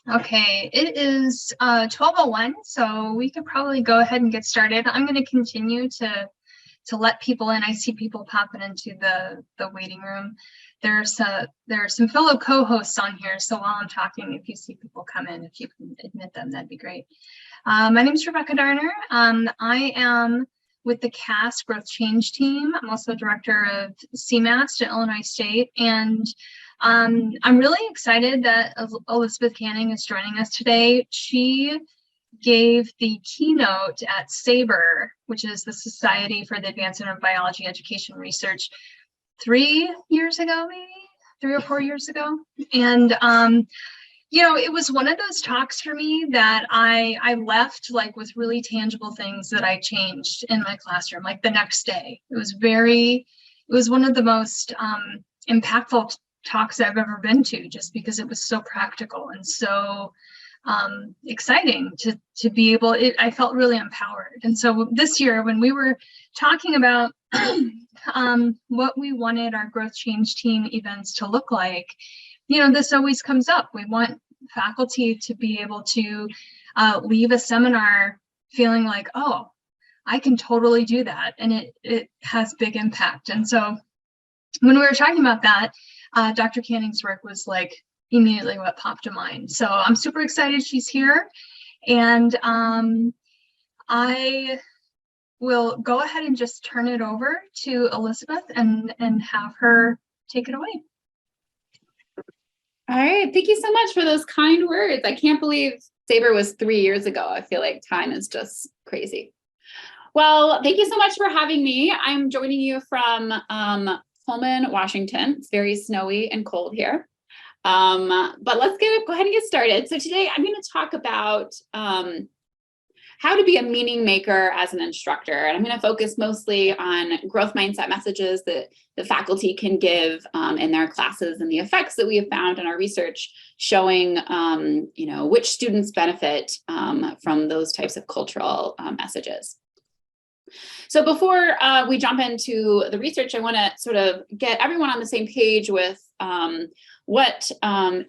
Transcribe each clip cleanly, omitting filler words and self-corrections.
Okay, it is 12:01, so we could probably go ahead and get started. I'm going to continue to let people in. I see people popping into the waiting room. There are some fellow co-hosts on here, so while I'm talking, if you see people come in, if you can admit them, that'd be great. My name is Rebecca Darner. I am with the CAS Growth Change team. I'm also director of CMAST at Illinois State, and I'm really excited that Elizabeth Canning is joining us today. She gave the keynote at SABRE, which is the Society for the Advancement of Biology Education Research, 3 years ago, maybe 3 or 4 years ago. And you know, it was one of those talks for me that I left like with really tangible things that I changed in my classroom, like the next day. It was one of the most impactful talks I've ever been to, just because it was so practical and so exciting to be able, I felt really empowered. And so this year, when we were talking about what we wanted our growth change team events to look like, you know, this always comes up. We want faculty to be able to leave a seminar feeling like, oh, I can totally do that. And it has big impact. And so when we were talking about that, Dr. Canning's work was like immediately what popped to mind. So I'm super excited she's here. And I will go ahead and just turn it over to Elizabeth and have her take it away. All right, thank you so much for those kind words. I can't believe SABRE was 3 years ago. I feel like time is just crazy. Well, thank you so much for having me. I'm joining you from Pullman, Washington. It's very snowy and cold here. But let's go ahead and get started. So today I'm going to talk about how to be a meaning maker as an instructor. And I'm going to focus mostly on growth mindset messages that the faculty can give in their classes and the effects that we have found in our research showing, you know, which students benefit from those types of cultural messages. So before we jump into the research, I want to sort of get everyone on the same page with what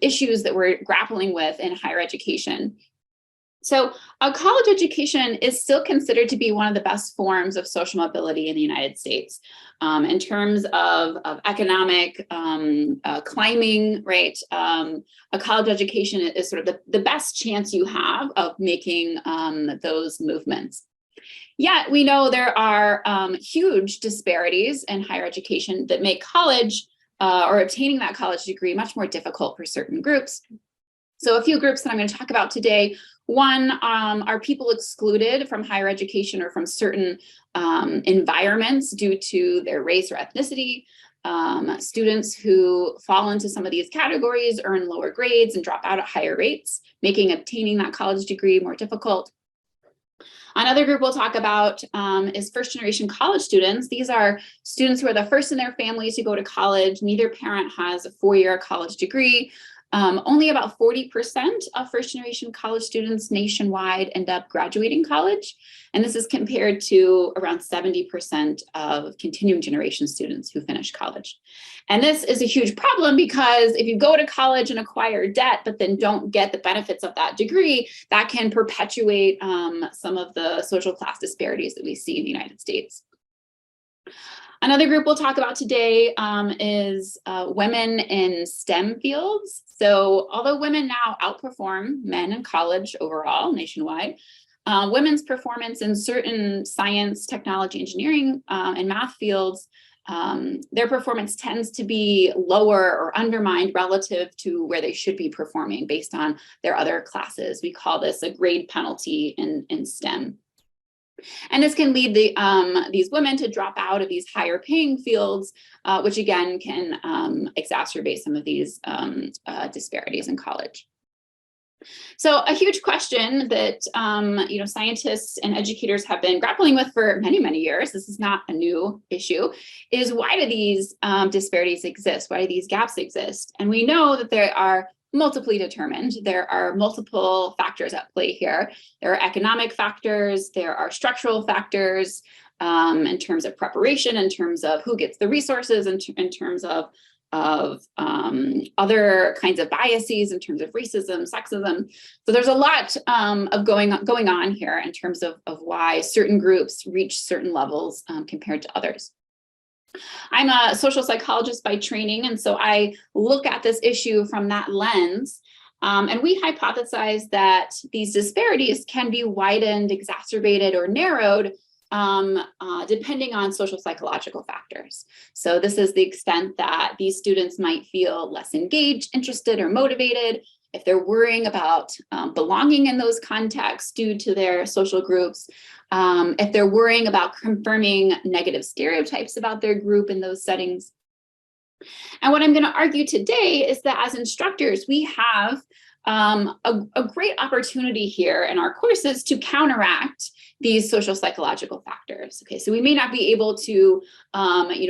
issues that we're grappling with in higher education. So a college education is still considered to be one of the best forms of social mobility in the United States in terms of economic climbing, right? A college education is sort of the best chance you have of making those movements. Yet we know there are huge disparities in higher education that make college or obtaining that college degree much more difficult for certain groups. So a few groups that I'm going to talk about today. One, are people excluded from higher education or from certain environments due to their race or ethnicity? Students who fall into some of these categories earn lower grades and drop out at higher rates, making obtaining that college degree more difficult. Another group we'll talk about is first-generation college students. These are students who are the first in their families to go to college. Neither parent has a four-year college degree. Only about 40% of first-generation college students nationwide end up graduating college. And this is compared to around 70% of continuing generation students who finish college. And this is a huge problem because if you go to college and acquire debt, but then don't get the benefits of that degree, that can perpetuate some of the social class disparities that we see in the United States. Another group we'll talk about today is women in STEM fields. So although women now outperform men in college overall nationwide, women's performance in certain science, technology, engineering, and math fields, their performance tends to be lower or undermined relative to where they should be performing based on their other classes. We call this a grade penalty in STEM. And this can lead these women to drop out of these higher paying fields, which again can exacerbate some of these disparities in college. So a huge question that you know, scientists and educators have been grappling with for many, many years, this is not a new issue, is why do these disparities exist? Why do these gaps exist? And we know that there are multiply determined. There are multiple factors at play here. There are economic factors, there are structural factors in terms of preparation, in terms of who gets the resources, in terms of of other kinds of biases in terms of racism, sexism. So there's a lot of going on here in terms of why certain groups reach certain levels compared to others. I'm a social psychologist by training, and so I look at this issue from that lens. And we hypothesize that these disparities can be widened, exacerbated, or narrowed depending on social psychological factors. So this is the extent that these students might feel less engaged, interested, or motivated, if they're worrying about belonging in those contexts due to their social groups, if they're worrying about confirming negative stereotypes about their group in those settings. And what I'm going to argue today is that as instructors, we have a great opportunity here in our courses to counteract these social psychological factors. Okay, so we may not be able to,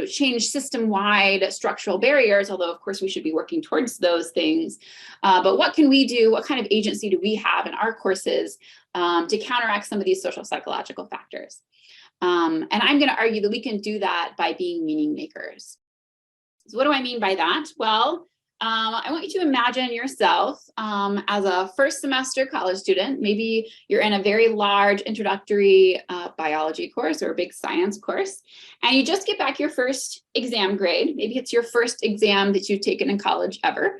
change system-wide structural barriers, although of course we should be working towards those things. But what can we do? What kind of agency do we have in our courses to counteract some of these social psychological factors? And I'm going to argue that we can do that by being meaning makers. So what do I mean by that? Well, I want you to imagine yourself as a first semester college student. Maybe you're in a very large introductory biology course or a big science course, and you just get back your first exam grade. Maybe it's your first exam that you've taken in college ever.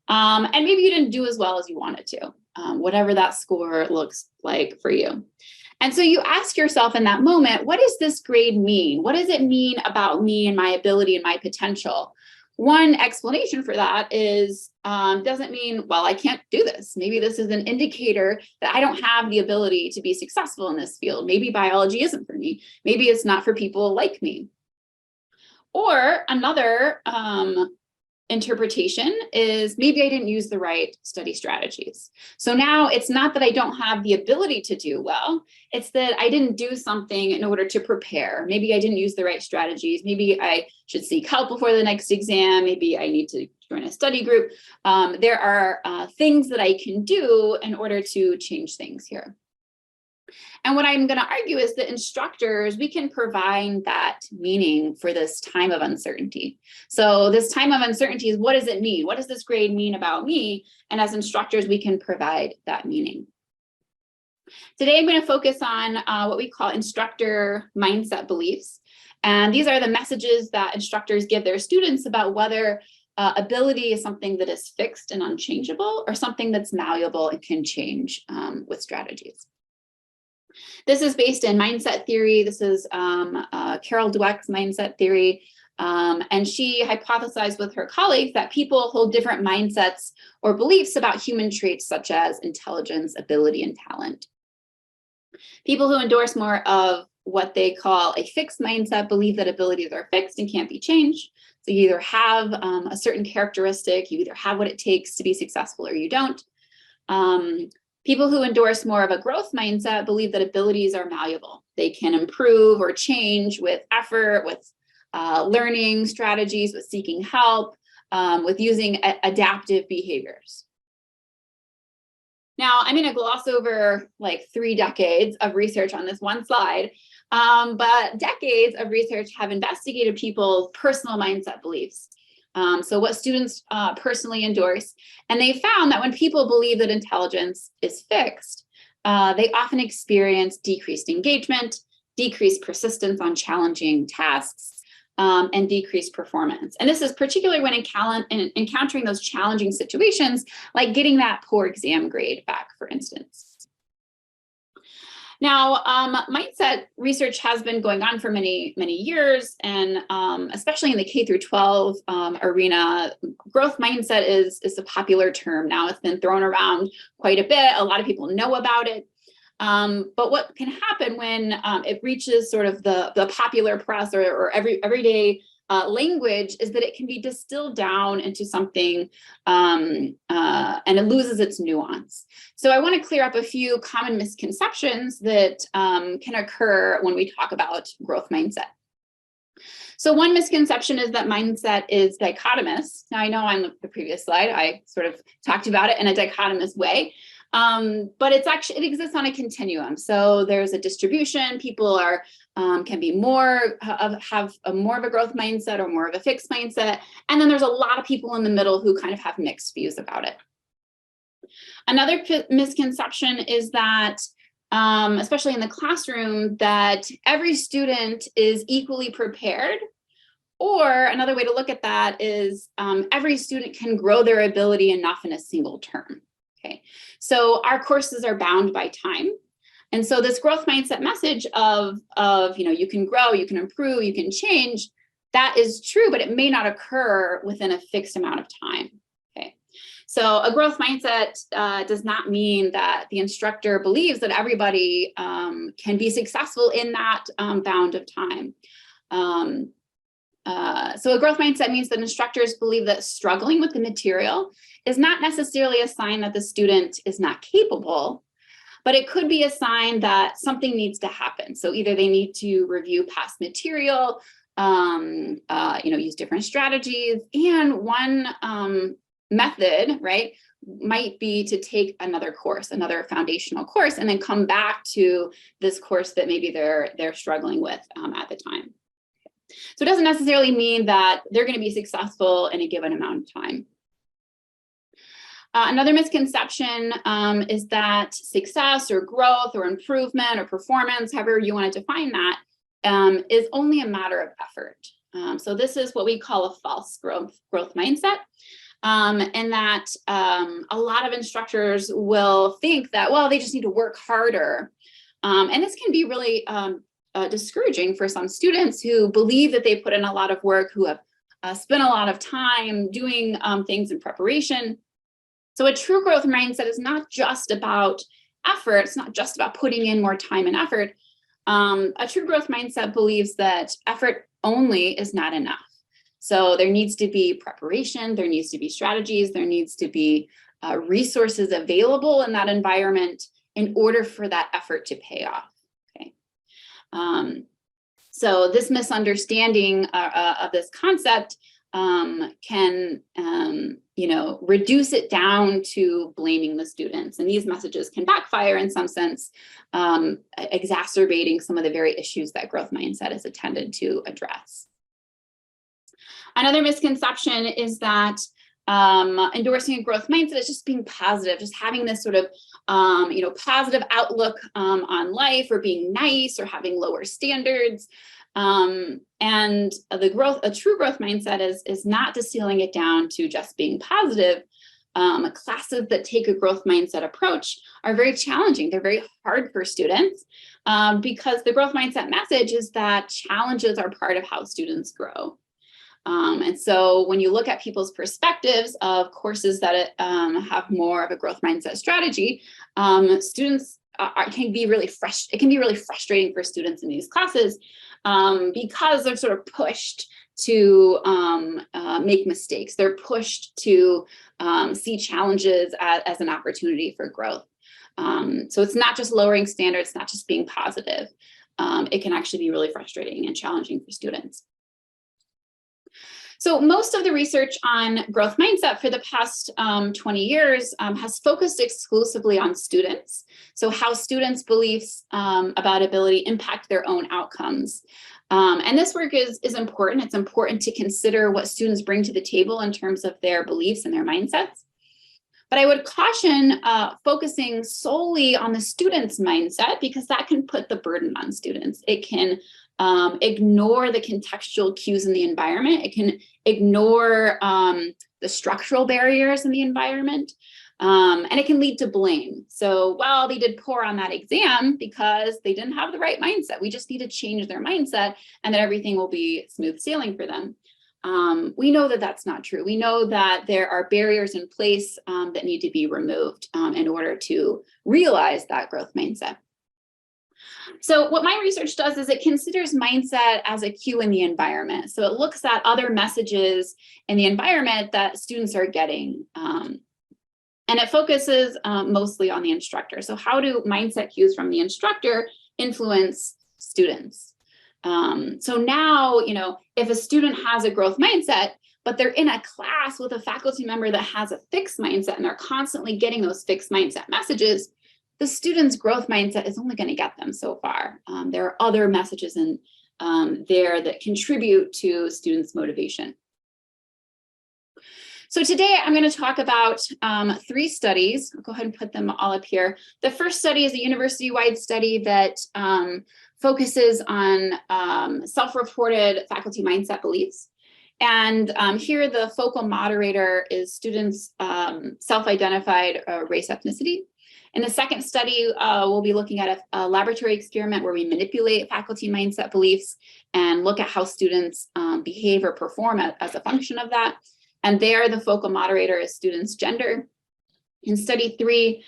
And maybe you didn't do as well as you wanted to, whatever that score looks like for you. And so you ask yourself in that moment, what does this grade mean? What does it mean about me and my ability and my potential? One explanation for that is, doesn't mean, well, I can't do this. Maybe this is an indicator that I don't have the ability to be successful in this field. Maybe biology isn't for me. Maybe it's not for people like me. Or another interpretation is maybe I didn't use the right study strategies. So now it's not that I don't have the ability to do well, it's that I didn't do something in order to prepare. Maybe I didn't use the right strategies. Maybe I should seek help before the next exam. Maybe I need to join a study group. There are things that I can do in order to change things here. And what I'm going to argue is that instructors, we can provide that meaning for this time of uncertainty. So this time of uncertainty is, what does it mean? What does this grade mean about me? And as instructors, we can provide that meaning. Today, I'm going to focus on what we call instructor mindset beliefs. And these are the messages that instructors give their students about whether ability is something that is fixed and unchangeable or something that's malleable and can change with strategies. This is based in mindset theory. This is Carol Dweck's mindset theory. And she hypothesized with her colleagues that people hold different mindsets or beliefs about human traits such as intelligence, ability, and talent. People who endorse more of what they call a fixed mindset believe that abilities are fixed and can't be changed. So you either have a certain characteristic, you either have what it takes to be successful or you don't. People who endorse more of a growth mindset believe that abilities are malleable. They can improve or change with effort, with learning strategies, with seeking help, with using adaptive behaviors. Now, I'm going to gloss over like 3 decades of research on this one slide, but decades of research have investigated people's personal mindset beliefs. So what students personally endorse, and they found that when people believe that intelligence is fixed, they often experience decreased engagement, decreased persistence on challenging tasks, and decreased performance. And this is particularly when encountering those challenging situations, like getting that poor exam grade back, for instance. Now, mindset research has been going on for many, many years, and especially in the K through 12 arena, growth mindset is a popular term now. It's been thrown around quite a bit. A lot of people know about it. But what can happen when it reaches sort of the popular press or everyday language is that it can be distilled down into something and it loses its nuance. So I want to clear up a few common misconceptions that can occur when we talk about growth mindset. So one misconception is that mindset is dichotomous. Now I know on the previous slide, I sort of talked about it in a dichotomous way. But it exists on a continuum. So there's a distribution. People are can be have more of a growth mindset or more of a fixed mindset. And then there's a lot of people in the middle who kind of have mixed views about it. Another misconception is that, especially in the classroom, that every student is equally prepared. Or another way to look at that is every student can grow their ability enough in a single term. Okay, so our courses are bound by time. And so this growth mindset message of you can grow, you can improve, you can change, that is true, but it may not occur within a fixed amount of time. Okay, so a growth mindset does not mean that the instructor believes that everybody can be successful in that bound of time. So a growth mindset means that instructors believe that struggling with the material is not necessarily a sign that the student is not capable, but it could be a sign that something needs to happen. So either they need to review past material, use different strategies, and one method, right, might be to take another course, another foundational course, and then come back to this course that maybe they're struggling with at the time. So it doesn't necessarily mean that they're going to be successful in a given amount of time. Another misconception is that success or growth or improvement or performance, however you want to define that, is only a matter of effort. So this is what we call a false growth mindset. And that a lot of instructors will think that, well, they just need to work harder. And this can be really discouraging for some students who believe that they put in a lot of work, who have spent a lot of time doing things in preparation. So a true growth mindset is not just about effort. It's not just about putting in more time and effort. A true growth mindset believes that effort only is not enough. So there needs to be preparation, there needs to be strategies, there needs to be resources available in that environment in order for that effort to pay off. Okay. So this misunderstanding of this concept can reduce it down to blaming the students. And these messages can backfire in some sense, exacerbating some of the very issues that growth mindset is intended to address. Another misconception is that endorsing a growth mindset is just being positive, just having this sort of positive outlook on life, or being nice, or having lower standards. And a true growth mindset is not distilling it down to just being positive. Classes that take a growth mindset approach are very challenging. They're very hard for students because the growth mindset message is that challenges are part of how students grow. And so when you look at people's perspectives of courses that have more of a growth mindset strategy, students it can be really frustrating for students in these classes because they're sort of pushed to make mistakes. They're pushed to see challenges as an opportunity for growth. So it's not just lowering standards, it's not just being positive. It can actually be really frustrating and challenging for students. So most of the research on growth mindset for the past 20 years has focused exclusively on students. So how students' beliefs about ability impact their own outcomes. And this work is important. It's important to consider what students bring to the table in terms of their beliefs and their mindsets. But I would caution focusing solely on the student's mindset, because that can put the burden on students. It can ignore the contextual cues in the environment. It can ignore the structural barriers in the environment, and it can lead to blame. So, well, they did poor on that exam because they didn't have the right mindset. We just need to change their mindset and then everything will be smooth sailing for them. We know that that's not true. We know that there are barriers in place that need to be removed in order to realize that growth mindset. So what my research does is it considers mindset as a cue in the environment. So it looks at other messages in the environment that students are getting. And it focuses mostly on the instructor. So how do mindset cues from the instructor influence students? So now, if a student has a growth mindset, but they're in a class with a faculty member that has a fixed mindset and they're constantly getting those fixed mindset messages, the student's growth mindset is only going to get them so far. There are other messages in there that contribute to students' motivation. So today I'm going to talk about 3 studies. I'll go ahead and put them all up here. The first study is a university-wide study that focuses on self-reported faculty mindset beliefs. And here the focal moderator is students' self-identified race ethnicity. In the second study, we'll be looking at a laboratory experiment where we manipulate faculty mindset beliefs and look at how students behave or perform as a function of that. And there, the focal moderator is students' gender. In study 3,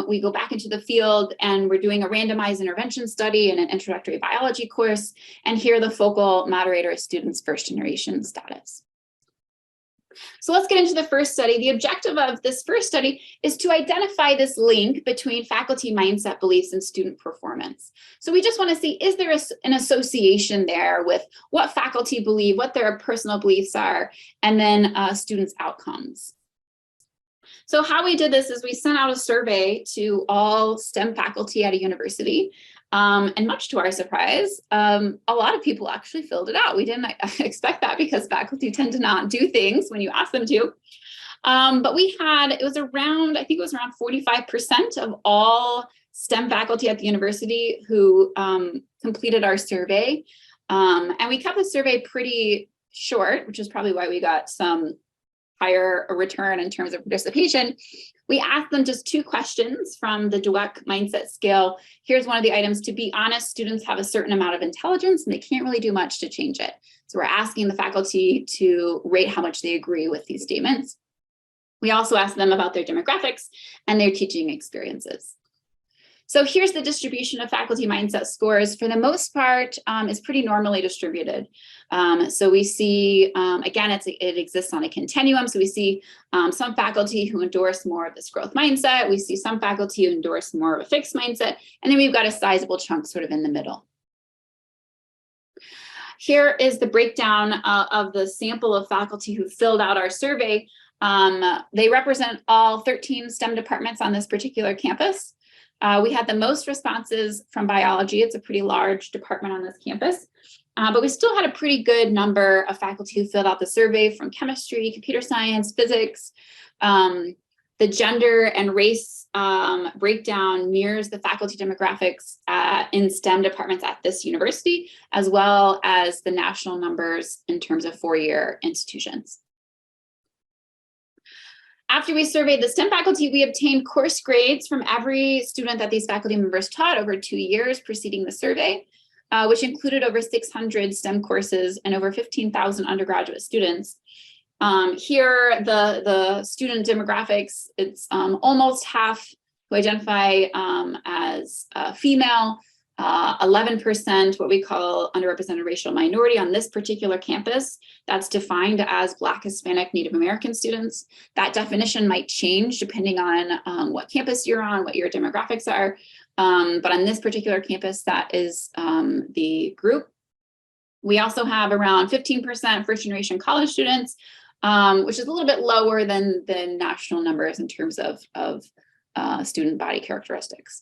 we go back into the field and we're doing a randomized intervention study in an introductory biology course. And here, the focal moderator is students' first generation status. So let's get into the first study. The objective of this first study is to identify this link between faculty mindset beliefs and student performance. So we just want to see, is there an association there with what faculty believe, what their personal beliefs are, and then students' outcomes. So how we did this is we sent out a survey to all STEM faculty at a university. And much to our surprise, a lot of people actually filled it out. We didn't expect that because faculty tend to not do things when you ask them to. But it was around, I think it was around 45% of all STEM faculty at the university who completed our survey. And we kept the survey pretty short, which is probably why we got some higher return in terms of participation. We asked them just 2 questions from the Dweck mindset scale. Here's one of the items. To be honest, students have a certain amount of intelligence and they can't really do much to change it. So we're asking the faculty to rate how much they agree with these statements. We also asked them about their demographics and their teaching experiences. So here's the distribution of faculty mindset scores. For the most part, it's pretty normally distributed. So we see, again, it exists on a continuum. So we see some faculty who endorse more of this growth mindset. We see some faculty who endorse more of a fixed mindset. And then we've got a sizable chunk sort of in the middle. Here is the breakdown of the sample of faculty who filled out our survey. They represent all 13 STEM departments on this particular campus. We had the most responses from biology. It's a pretty large department on this campus, but we still had a pretty good number of faculty who filled out the survey from chemistry, computer science, physics. The gender and race breakdown mirrors the faculty demographics in STEM departments at this university, as well as the national numbers in terms of 4-year institutions. After we surveyed the STEM faculty, we obtained course grades from every student that these faculty members taught over 2 years preceding the survey, which included over 600 STEM courses and over 15,000 undergraduate students. Here, the student demographics, it's almost half who identify as female, 11% what we call underrepresented racial minority on this particular campus. That's defined as Black, Hispanic, Native American students. That definition might change depending on what campus you're on, what your demographics are. But on this particular campus, that is the group. We also have around 15% first generation college students, which is a little bit lower than the national numbers in terms of student body characteristics.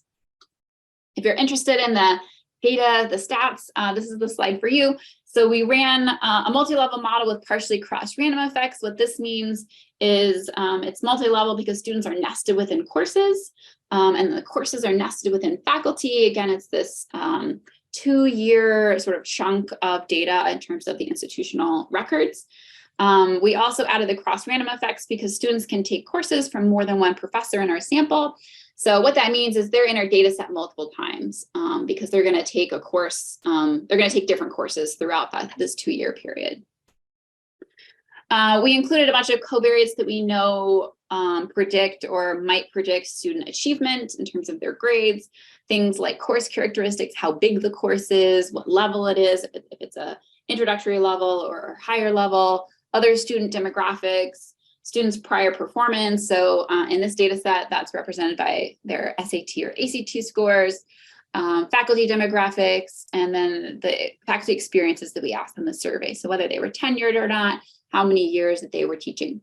If you're interested in the data, the stats, this is the slide for you. So we ran a multi-level model with partially crossed random effects. What this means is it's multi-level because students are nested within courses, and the courses are nested within faculty. Again, it's this 2-year sort of chunk of data in terms of the institutional records. We also added the cross random effects because students can take courses from more than one professor in our sample. So what that means is they're in our data set multiple times because they're going to take a course, they're going to take different courses throughout this 2-year period. We included a bunch of covariates that we know predict or might predict student achievement in terms of their grades, things like course characteristics, how big the course is, what level it is, if it's a introductory level or higher level, other student demographics, students' prior performance. So in this data set, that's represented by their SAT or ACT scores, faculty demographics, and then the faculty experiences that we asked in the survey. So whether they were tenured or not, how many years that they were teaching.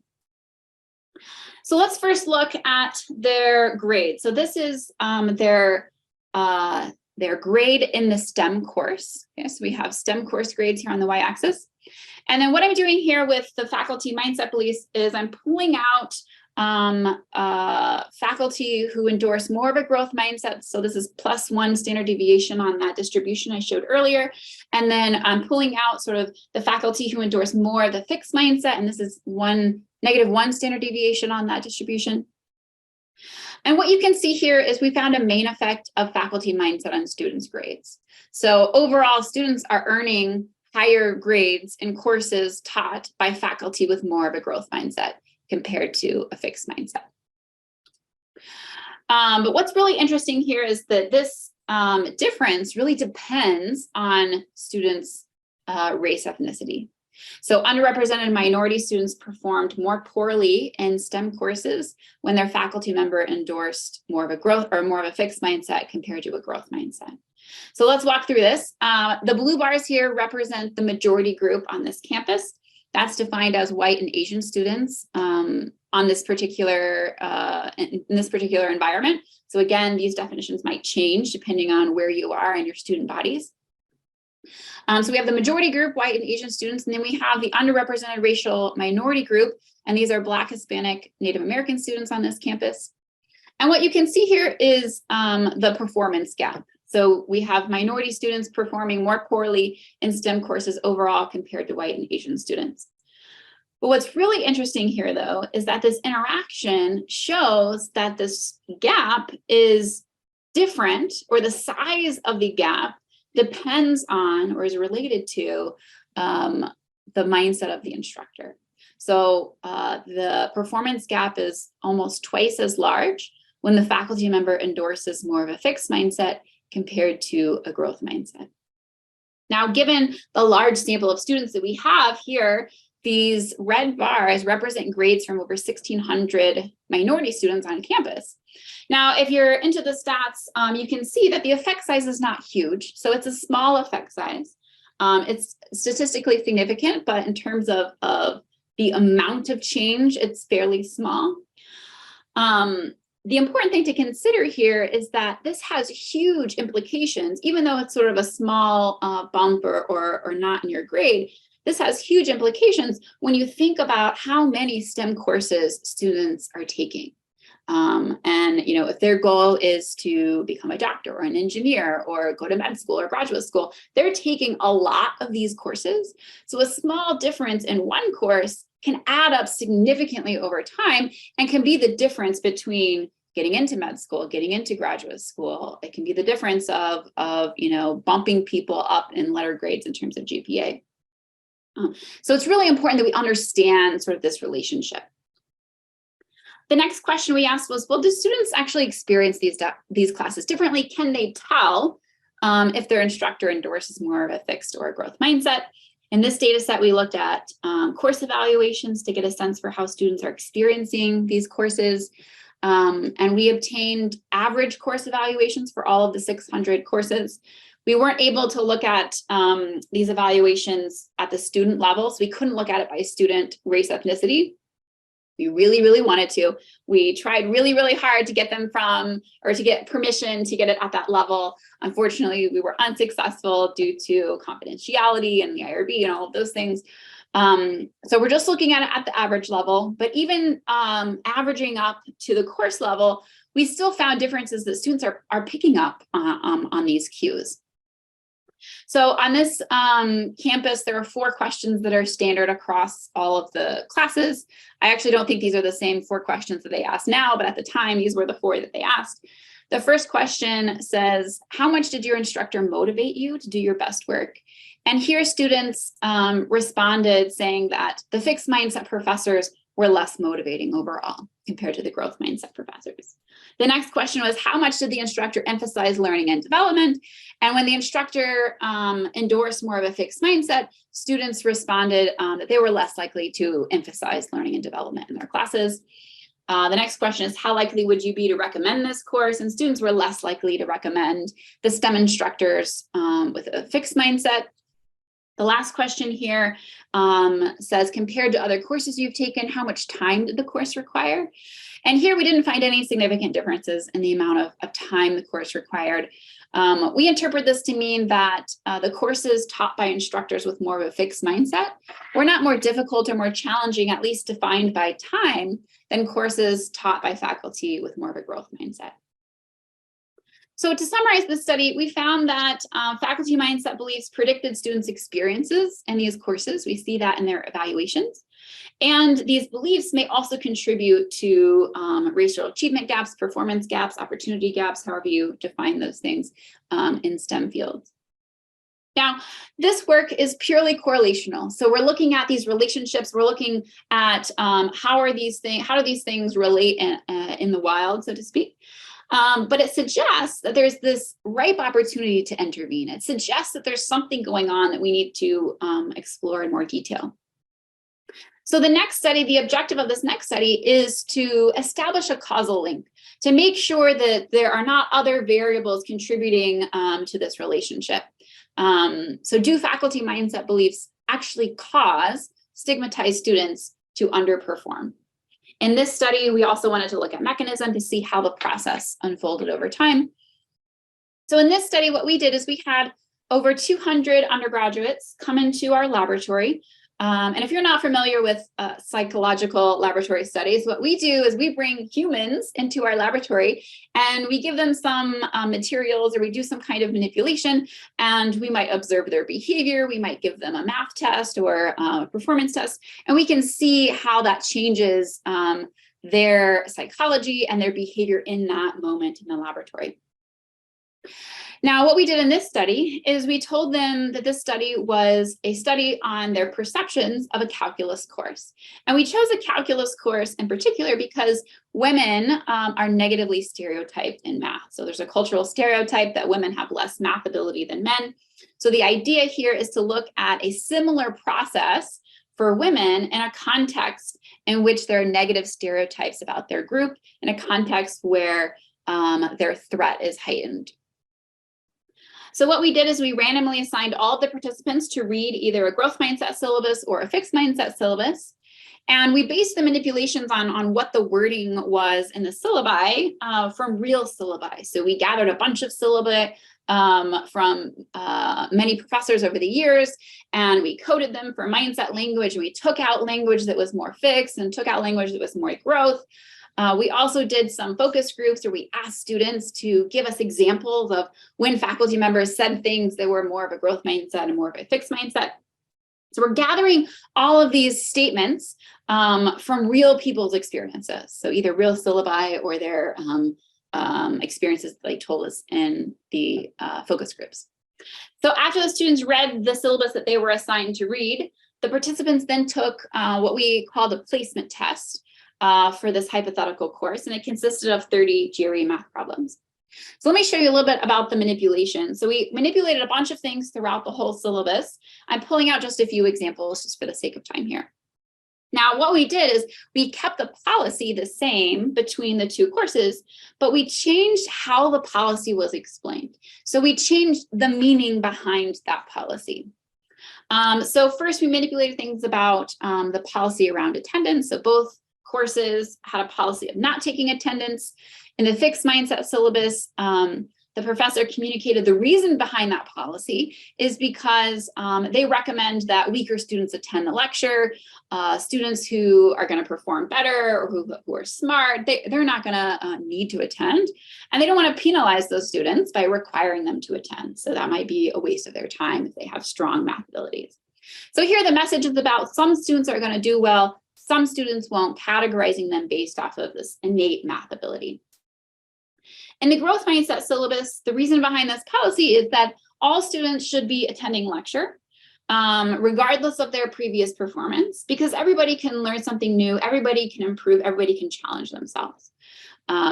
So let's first look at their grade. So this is their grade in the STEM course. Okay, so we have STEM course grades here on the y-axis. And then what I'm doing here with the faculty mindset beliefs is I'm pulling out faculty who endorse more of a growth mindset. So this is +1 standard deviation on that distribution I showed earlier. And then I'm pulling out sort of the faculty who endorse more of the fixed mindset. And this is -1 standard deviation on that distribution. And what you can see here is we found a main effect of faculty mindset on students' grades. So overall, students are earning higher grades in courses taught by faculty with more of a growth mindset compared to a fixed mindset. But what's really interesting here is that this difference really depends on students' race ethnicity. So underrepresented minority students performed more poorly in STEM courses when their faculty member endorsed more of a growth or more of a fixed mindset compared to a growth mindset. So let's walk through this. The blue bars here represent the majority group on this campus. That's defined as white and Asian students on this particular in this particular environment. So again, these definitions might change depending on where you are in your student bodies. So we have the majority group, white and Asian students, and then we have the underrepresented racial minority group, and these are Black, Hispanic, Native American students on this campus. And what you can see here is the performance gap. So we have minority students performing more poorly in STEM courses overall compared to white and Asian students. But what's really interesting here, though, is that this interaction shows that this gap is different, or the size of the gap depends on or is related to the mindset of the instructor. So the performance gap is almost twice as large when the faculty member endorses more of a fixed mindset compared to a growth mindset. Now, given the large sample of students that we have here, these red bars represent grades from over 1,600 minority students on campus. Now, if you're into the stats, you can see that the effect size is not huge. So it's a small effect size. It's statistically significant, but in terms of the amount of change, it's fairly small. The important thing to consider here is that this has huge implications, even though it's sort of a small bump or not in your grade. This has huge implications when you think about how many STEM courses students are taking. And if their goal is to become a doctor or an engineer or go to med school or graduate school, they're taking a lot of these courses. So a small difference in one course can add up significantly over time and can be the difference between getting into med school, getting into graduate school. It can be the difference of bumping people up in letter grades in terms of GPA. So it's really important that we understand sort of this relationship. The next question we asked was, well, do students actually experience these classes differently? Can they tell if their instructor endorses more of a fixed or a growth mindset? In this data set, we looked at course evaluations to get a sense for how students are experiencing these courses. And we obtained average course evaluations for all of the 600 courses. We weren't able to look at these evaluations at the student level, so we couldn't look at it by student, race, ethnicity. We really, really wanted to. We tried really, really hard to get them to get permission to get it at that level. Unfortunately, we were unsuccessful due to confidentiality and the IRB and all of those things. So we're just looking at it at the average level, but even averaging up to the course level, we still found differences that students are picking up on these cues. So on this campus, there are 4 questions that are standard across all of the classes. I actually don't think these are the same 4 questions that they asked now, but at the time, these were the 4 that they asked. The first question says, how much did your instructor motivate you to do your best work? And here students responded saying that the fixed mindset professors were less motivating overall compared to the growth mindset professors. The next question was, how much did the instructor emphasize learning and development? And when the instructor endorsed more of a fixed mindset, students responded that they were less likely to emphasize learning and development in their classes. The next question is, how likely would you be to recommend this course? And students were less likely to recommend the STEM instructors with a fixed mindset. The last question here says, compared to other courses you've taken, how much time did the course require? And here we didn't find any significant differences in the amount of time the course required. We interpret this to mean that the courses taught by instructors with more of a fixed mindset were not more difficult or more challenging, at least defined by time, than courses taught by faculty with more of a growth mindset. So to summarize the study, we found that faculty mindset beliefs predicted students' experiences in these courses. We see that in their evaluations. And these beliefs may also contribute to racial achievement gaps, performance gaps, opportunity gaps, however you define those things in STEM fields. Now, this work is purely correlational. So we're looking at these relationships. We're looking at how do these things relate in the wild, so to speak. But it suggests that there's this ripe opportunity to intervene. It suggests that there's something going on that we need to explore in more detail. So the next study, the objective of this next study is to establish a causal link, to make sure that there are not other variables contributing to this relationship. So do faculty mindset beliefs actually cause stigmatized students to underperform? In this study, we also wanted to look at mechanism to see how the process unfolded over time. So in this study, what we did is we had over 200 undergraduates come into our laboratory. And if you're not familiar with psychological laboratory studies, what we do is we bring humans into our laboratory and we give them some materials, or we do some kind of manipulation, and we might observe their behavior. We might give them a math test or a performance test, and we can see how that changes their psychology and their behavior in that moment in the laboratory. Now, what we did in this study is we told them that this study was a study on their perceptions of a calculus course. And we chose a calculus course in particular because women are negatively stereotyped in math. So there's a cultural stereotype that women have less math ability than men. So the idea here is to look at a similar process for women in a context in which there are negative stereotypes about their group, in a context where their threat is heightened. So what we did is we randomly assigned all of the participants to read either a growth mindset syllabus or a fixed mindset syllabus. And we based the manipulations on what the wording was in the syllabi from real syllabi. So we gathered a bunch of syllabi from many professors over the years, and we coded them for mindset language. And we took out language that was more fixed and took out language that was more growth. We also did some focus groups where we asked students to give us examples of when faculty members said things that were more of a growth mindset and more of a fixed mindset. So we're gathering all of these statements from real people's experiences. So either real syllabi or their experiences that they told us in the focus groups. So after the students read the syllabus that they were assigned to read, the participants then took what we called a placement test for this hypothetical course, and it consisted of 30 GRE math problems. So let me show you a little bit about the manipulation. So we manipulated a bunch of things throughout the whole syllabus. I'm pulling out just a few examples just for the sake of time here. Now, what we did is we kept the policy the same between the two courses, but we changed how the policy was explained. So we changed the meaning behind that policy. So first, we manipulated things about the policy around attendance. So both courses had a policy of not taking attendance. In the fixed mindset syllabus, the professor communicated the reason behind that policy is because they recommend that weaker students attend the lecture. Students who are going to perform better or who are smart, they're not going to need to attend. And they don't want to penalize those students by requiring them to attend. So that might be a waste of their time if they have strong math abilities. So here the message is about some students are going to do well, some students won't, categorizing them based off of this innate math ability. In the growth mindset syllabus, the reason behind this policy is that all students should be attending lecture, regardless of their previous performance, because everybody can learn something new, everybody can improve, everybody can challenge themselves.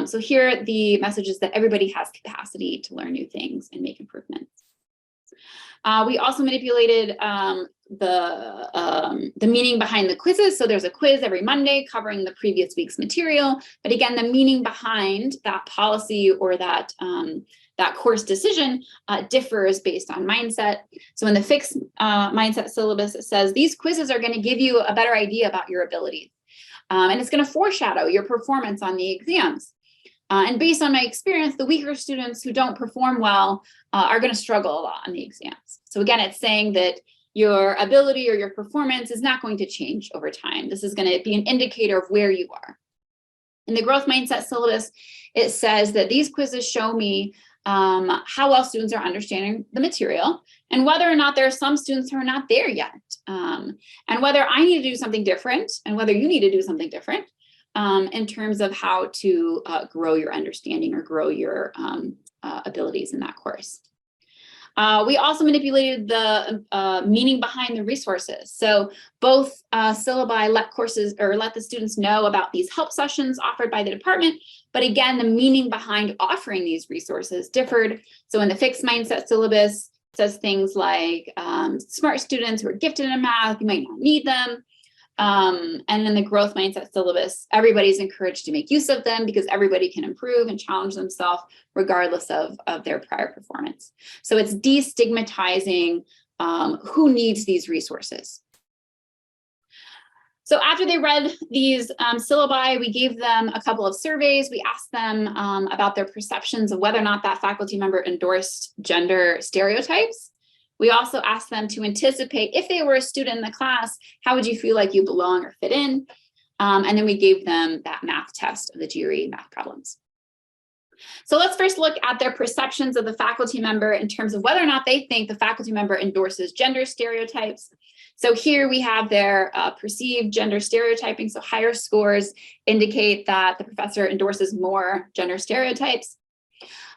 So here the message is that everybody has capacity to learn new things and make improvements. We also manipulated the meaning behind the quizzes. So there's a quiz every Monday covering the previous week's material. But again, the meaning behind that policy or that course decision differs based on mindset. So in the fixed mindset syllabus, it says these quizzes are going to give you a better idea about your abilities. And it's going to foreshadow your performance on the exams. And based on my experience, the weaker students who don't perform well are going to struggle a lot on the exams. So again, it's saying that your ability or your performance is not going to change over time. This is going to be an indicator of where you are. In the growth mindset syllabus, it says that these quizzes show me how well students are understanding the material and whether or not there are some students who are not there yet, and whether I need to do something different and whether you need to do something different in terms of how to grow your understanding or grow your abilities in that course. We also manipulated the meaning behind the resources. So both syllabi let the students know about these help sessions offered by the department, but again, the meaning behind offering these resources differed. So in the fixed mindset syllabus, it says things like smart students who are gifted in math, you might not need them. And then the growth mindset syllabus, everybody's encouraged to make use of them because everybody can improve and challenge themselves regardless of their prior performance. So it's destigmatizing who needs these resources. So after they read these syllabi, we gave them a couple of surveys. We asked them about their perceptions of whether or not that faculty member endorsed gender stereotypes. We also asked them to anticipate if they were a student in the class, how would you feel like you belong or fit in? And then we gave them that math test of the GRE math problems. So let's first look at their perceptions of the faculty member in terms of whether or not they think the faculty member endorses gender stereotypes. So here we have their perceived gender stereotyping. So higher scores indicate that the professor endorses more gender stereotypes.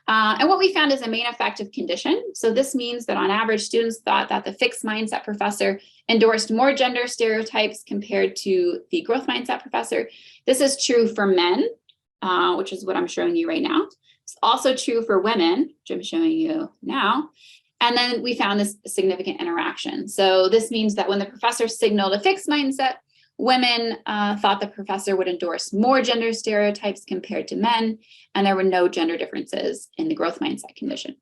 And what we found is a main affective condition. So this means that on average, students thought that the fixed mindset professor endorsed more gender stereotypes compared to the growth mindset professor. This is true for men, which is what I'm showing you right now. It's also true for women, which I'm showing you now. And then we found this significant interaction. So this means that when the professor signaled a fixed mindset, women thought the professor would endorse more gender stereotypes compared to men, and there were no gender differences in the growth mindset condition.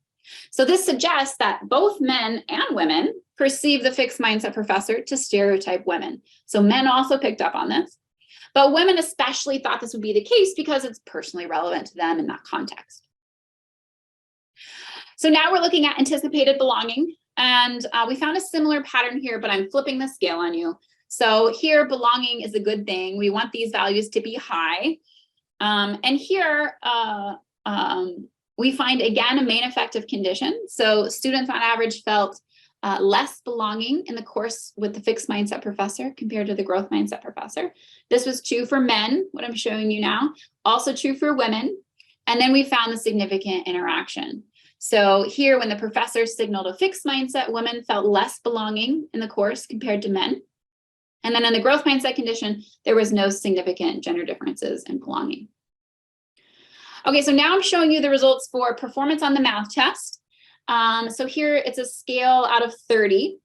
So this suggests that both men and women perceive the fixed mindset professor to stereotype women. So men also picked up on this, but women especially thought this would be the case because it's personally relevant to them in that context. So now we're looking at anticipated belonging, and we found a similar pattern here, but I'm flipping the scale on you. So here, belonging is a good thing. We want these values to be high. And here, we find, again, a main affective condition. So students on average felt less belonging in the course with the fixed mindset professor compared to the growth mindset professor. This was true for men, what I'm showing you now, also true for women. And then we found the significant interaction. So here, when the professor signaled a fixed mindset, women felt less belonging in the course compared to men. And then in the growth mindset condition, there was no significant gender differences in belonging. Okay, so now I'm showing you the results for performance on the math test. So here it's a scale out of 30.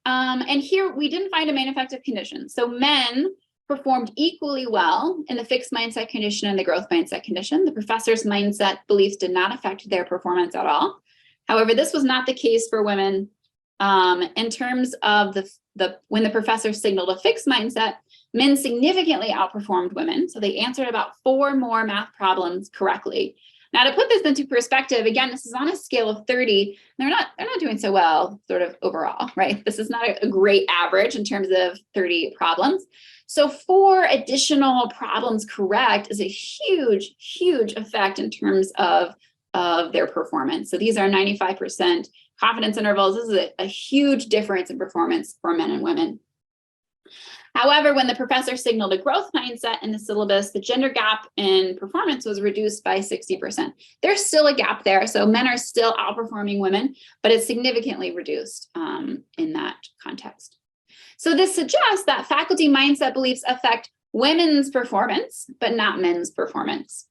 And here we didn't find a main affective condition. So men performed equally well in the fixed mindset condition and the growth mindset condition. The professor's mindset beliefs did not affect their performance at all. However, this was not the case for women. In terms of when the professor signaled a fixed mindset, men significantly outperformed women. So they answered about 4 more math problems correctly. Now, to put this into perspective, again, this is on a scale of 30. They're not doing so well, sort of overall, right? This is not a great average in terms of 30 problems. So 4 additional problems correct is a huge, huge effect in terms of their performance. So these are 95% confidence intervals. This is a huge difference in performance for men and women. However, when the professor signaled a growth mindset in the syllabus, the gender gap in performance was reduced by 60%. There's still a gap there, so men are still outperforming women, but it's significantly reduced in that context. So this suggests that faculty mindset beliefs affect women's performance, but not men's performance.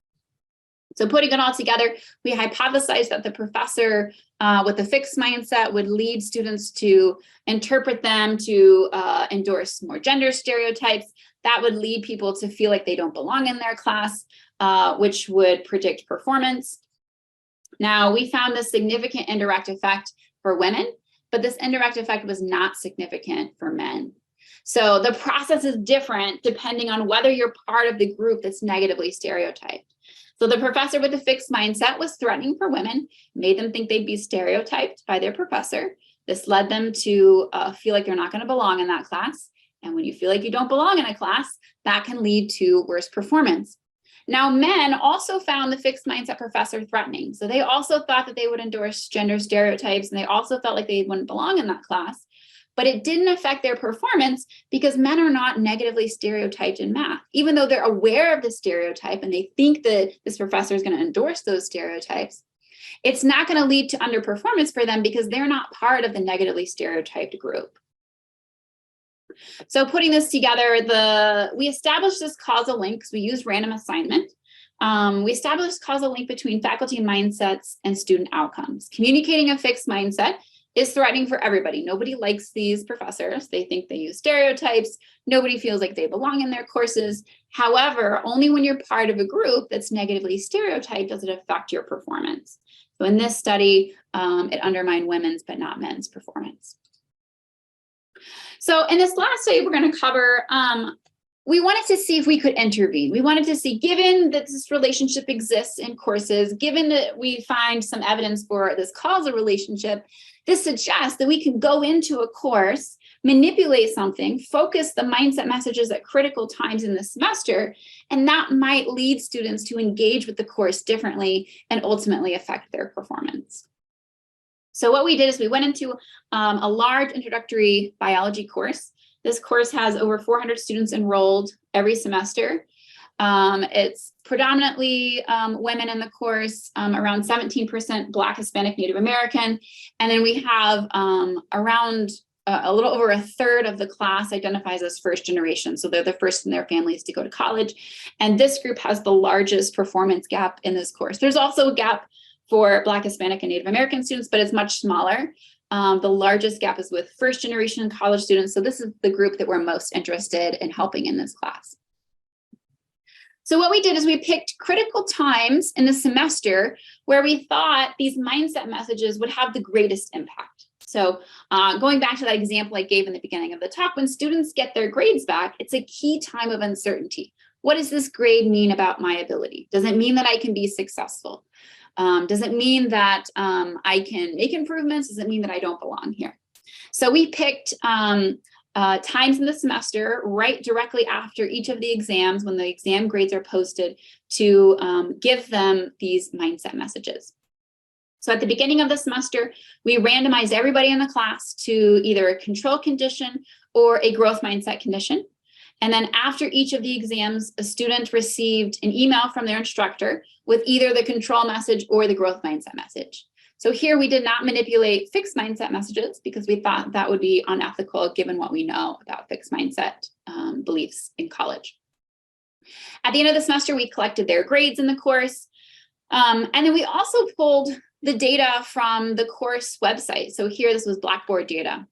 So putting it all together, we hypothesized that the professor with a fixed mindset would lead students to interpret them, to endorse more gender stereotypes. That would lead people to feel like they don't belong in their class, which would predict performance. Now, we found a significant indirect effect for women, but this indirect effect was not significant for men. So the process is different depending on whether you're part of the group that's negatively stereotyped. So the professor with the fixed mindset was threatening for women, made them think they'd be stereotyped by their professor. This led them to feel like they're not going to belong in that class. And when you feel like you don't belong in a class, that can lead to worse performance. Now, men also found the fixed mindset professor threatening. So they also thought that they would endorse gender stereotypes, and they also felt like they wouldn't belong in that class. But it didn't affect their performance because men are not negatively stereotyped in math. Even though they're aware of the stereotype and they think that this professor is going to endorse those stereotypes, it's not going to lead to underperformance for them because they're not part of the negatively stereotyped group. So putting this together, we established this causal link because we used random assignment. We established causal link between faculty mindsets and student outcomes. Communicating a fixed mindset is threatening for everybody. Nobody likes these professors. They think they use stereotypes. Nobody feels like they belong in their courses. However, only when you're part of a group that's negatively stereotyped does it affect your performance. So in this study, it undermined women's but not men's performance. So in this last study we're going to cover, we wanted to see if we could intervene. We wanted to see, given that this relationship exists in courses, given that we find some evidence for this causal relationship, this suggests that we can go into a course, manipulate something, focus the mindset messages at critical times in the semester, and that might lead students to engage with the course differently and ultimately affect their performance. So what we did is we went into a large introductory biology course. This course has over 400 students enrolled every semester. It's predominantly women in the course, around 17% Black, Hispanic, Native American. And then we have around a little over a third of the class identifies as first generation. So they're the first in their families to go to college. And this group has the largest performance gap in this course. There's also a gap for Black, Hispanic, and Native American students, but it's much smaller. The largest gap is with first generation college students. So this is the group that we're most interested in helping in this class. So what we did is we picked critical times in the semester where we thought these mindset messages would have the greatest impact. So going back to that example I gave in the beginning of the talk, when students get their grades back, it's a key time of uncertainty. What does this grade mean about my ability? Does it mean that I can be successful? Does it mean that I can make improvements? Does it mean that I don't belong here? So we picked times in the semester right directly after each of the exams when the exam grades are posted to give them these mindset messages. So at the beginning of the semester, we randomized everybody in the class to either a control condition or a growth mindset condition. And then after each of the exams, a student received an email from their instructor with either the control message or the growth mindset message. So here we did not manipulate fixed mindset messages because we thought that would be unethical given what we know about fixed mindset beliefs in college. At the end of the semester, we collected their grades in the course. And then we also pulled the data from the course website. So here, this was Blackboard data.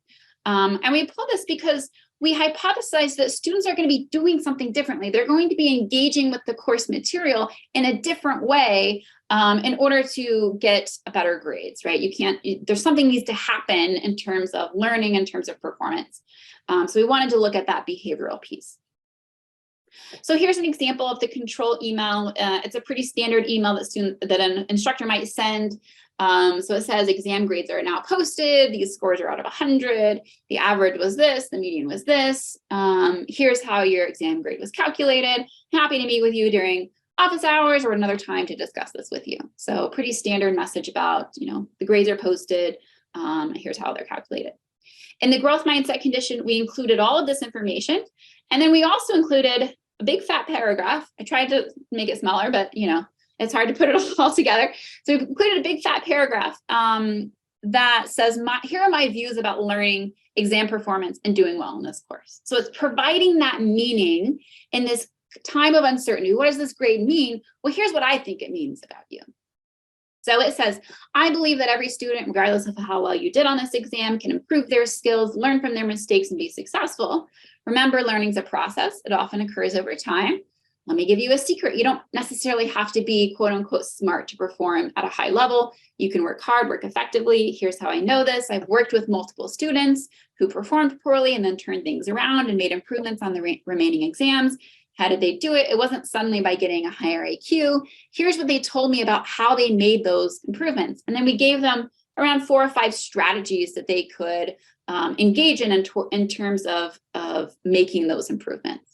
And we pulled this because we hypothesized that students are going to be doing something differently. They're going to be engaging with the course material in a different way in order to get better grades, right? There's something needs to happen in terms of learning, in terms of performance. So we wanted to look at that behavioral piece. So here's an example of the control email. It's a pretty standard email that an instructor might send. So it says exam grades are now posted. These scores are out of 100. The average was this, the median was this. Here's how your exam grade was calculated. Happy to meet with you during office hours or another time to discuss this with you. So pretty standard message about, the grades are posted. Here's how they're calculated. In the growth mindset condition, we included all of this information. And then we also included a big fat paragraph. I tried to make it smaller, but it's hard to put it all together. So we included a big fat paragraph that says, here are my views about learning, exam performance, and doing well in this course. So it's providing that meaning in this time of uncertainty. What does this grade mean? Well, here's what I think it means about you. So it says, I believe that every student, regardless of how well you did on this exam, can improve their skills, learn from their mistakes, and be successful. Remember, learning's a process. It often occurs over time. Let me give you a secret. You don't necessarily have to be quote unquote smart to perform at a high level. You can work hard, work effectively. Here's how I know this. I've worked with multiple students who performed poorly and then turned things around and made improvements on the remaining exams. How did they do it? It wasn't suddenly by getting a higher IQ. Here's what they told me about how they made those improvements. And then we gave them around 4 or 5 strategies that they could engage in terms of making those improvements.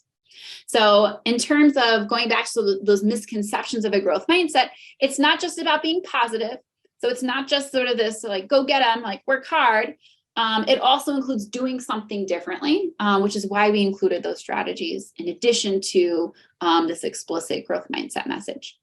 So in terms of going back to those misconceptions of a growth mindset, it's not just about being positive. So it's not just sort of this like, go get them, like work hard. It also includes doing something differently, which is why we included those strategies in addition to this explicit growth mindset message.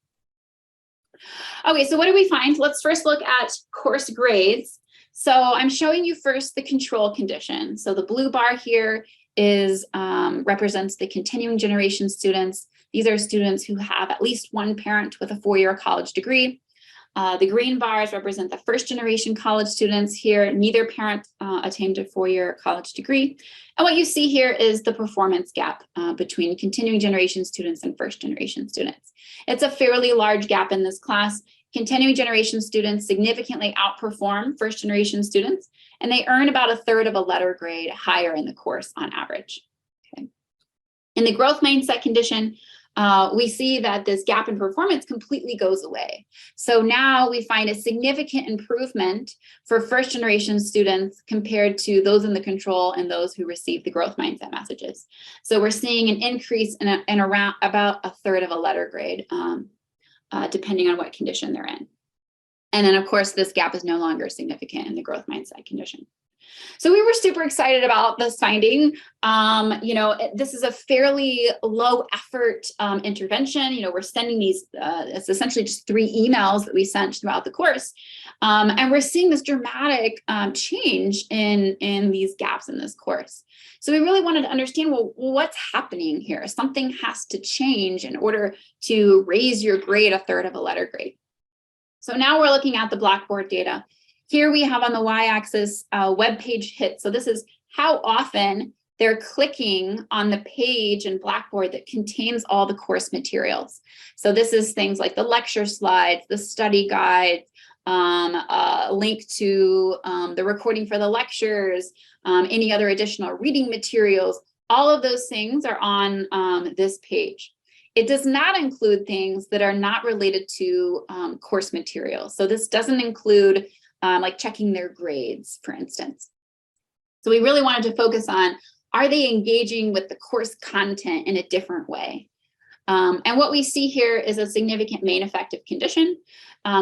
Okay, so what do we find? Let's first look at course grades. So I'm showing you first the control condition. So the blue bar here is represents the continuing generation students. These are students who have at least one parent with a 4-year college degree. The green bars represent the first generation college students. Here, neither parent attained a 4-year college degree. And what you see here is the performance gap between continuing generation students and first generation students. It's a fairly large gap in this class. Continuing generation students significantly outperform first generation students, and they earn about 1/3 of a letter grade higher in the course on average. Okay. In the growth mindset condition, we see that this gap in performance completely goes away. So now we find a significant improvement for first generation students compared to those in the control and those who receive the growth mindset messages. So we're seeing an increase in around about 1/3 of a letter grade, depending on what condition they're in. And then of course, this gap is no longer significant in the growth mindset condition. So we were super excited about this finding. This is a fairly low effort intervention. We're sending these, it's essentially just 3 emails that we sent throughout the course. And we're seeing this dramatic change in these gaps in this course. So we really wanted to understand, well, what's happening here? Something has to change in order to raise your grade 1/3 of a letter grade. So now we're looking at the Blackboard data. Here we have on the y-axis web page hits. So this is how often they're clicking on the page in Blackboard that contains all the course materials. So this is things like the lecture slides, the study guides, a link to the recording for the lectures, any other additional reading materials. All of those things are on this page. It does not include things that are not related to course materials. So this doesn't include like checking their grades, for instance. So we really wanted to focus on, are they engaging with the course content in a different way? And what we see here is a significant main effective condition.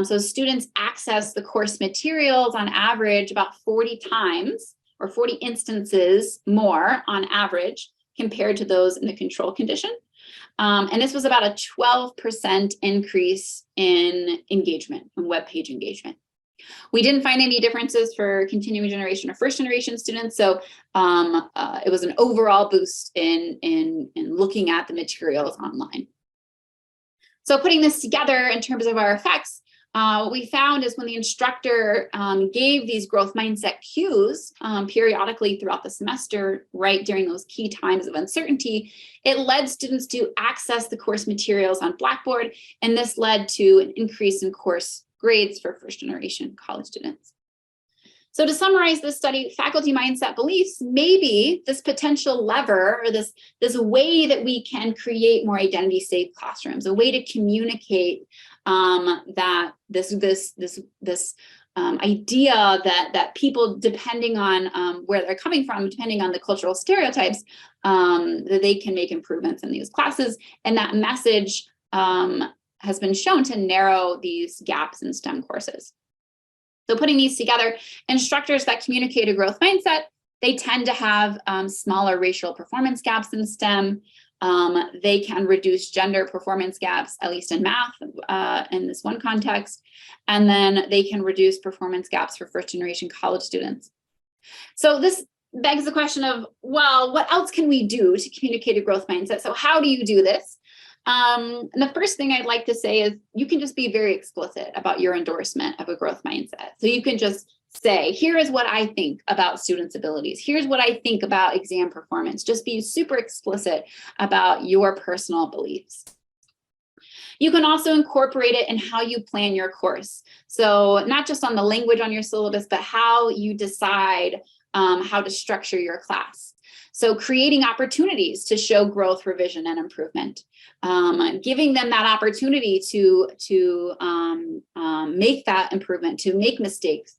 So students access the course materials on average about 40 times or 40 instances more on average compared to those in the control condition. And this was about a 12% increase in engagement, in web page engagement. We didn't find any differences for continuing generation or first generation students. So it was an overall boost in looking at the materials online. So putting this together in terms of our effects, what we found is when the instructor gave these growth mindset cues periodically throughout the semester, right during those key times of uncertainty, it led students to access the course materials on Blackboard, and this led to an increase in course grades for first generation college students. So to summarize this study, faculty mindset beliefs may be this potential lever or this way that we can create more identity safe classrooms, a way to communicate that this idea that people, depending on where they're coming from, depending on the cultural stereotypes, that they can make improvements in these classes. And that message has been shown to narrow these gaps in STEM courses. So putting these together, instructors that communicate a growth mindset, they tend to have smaller racial performance gaps in STEM. They can reduce gender performance gaps, at least in math, in this one context. And then they can reduce performance gaps for first generation college students. So this begs the question of, well, what else can we do to communicate a growth mindset? So how do you do this? And the first thing I'd like to say is you can just be very explicit about your endorsement of a growth mindset. So you can just say, here is what I think about students' abilities. Here's what I think about exam performance. Just be super explicit about your personal beliefs. You can also incorporate it in how you plan your course. So not just on the language on your syllabus, but how you decide how to structure your class. So creating opportunities to show growth, revision, and improvement. Giving them that opportunity to make that improvement, to make mistakes.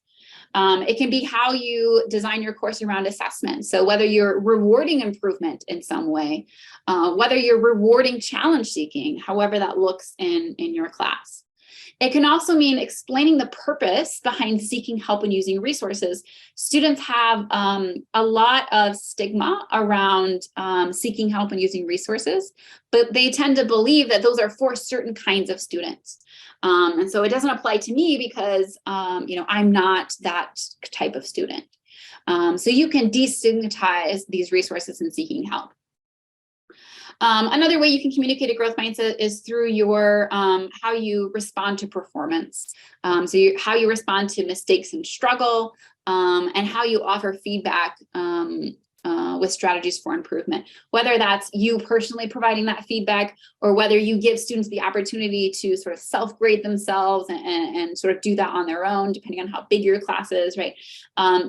It can be how you design your course around assessment. So whether you're rewarding improvement in some way, whether you're rewarding challenge seeking, however that looks in your class. It can also mean explaining the purpose behind seeking help and using resources. Students have a lot of stigma around seeking help and using resources, but they tend to believe that those are for certain kinds of students. And so it doesn't apply to me because I'm not that type of student. So you can destigmatize these resources in seeking help. Another way you can communicate a growth mindset is through your how you respond to performance. So how you respond to mistakes and struggle, and how you offer feedback with strategies for improvement, whether that's you personally providing that feedback or whether you give students the opportunity to sort of self-grade themselves and sort of do that on their own, depending on how big your class is, right?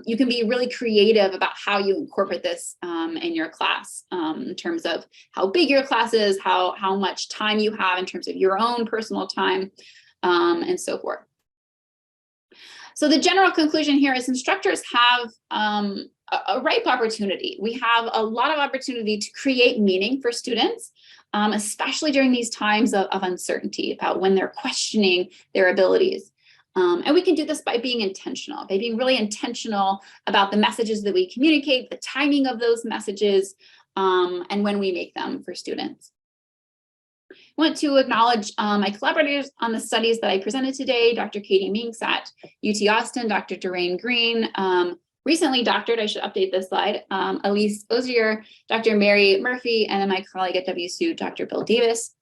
You can be really creative about how you incorporate this in your class in terms of how big your class is, how much time you have in terms of your own personal time, and so forth. So the general conclusion here is instructors have a ripe opportunity. We have a lot of opportunity to create meaning for students, especially during these times of uncertainty about when they're questioning their abilities. And we can do this by being intentional, by being really intentional about the messages that we communicate, the timing of those messages, and when we make them for students. I want to acknowledge my collaborators on the studies that I presented today, Dr. Katie Minks at UT Austin, Dr. Doreen Green, recently doctored, I should update this slide, Elise Ozier, Dr. Mary Murphy, and then my colleague at WSU, Dr. Bill Davis.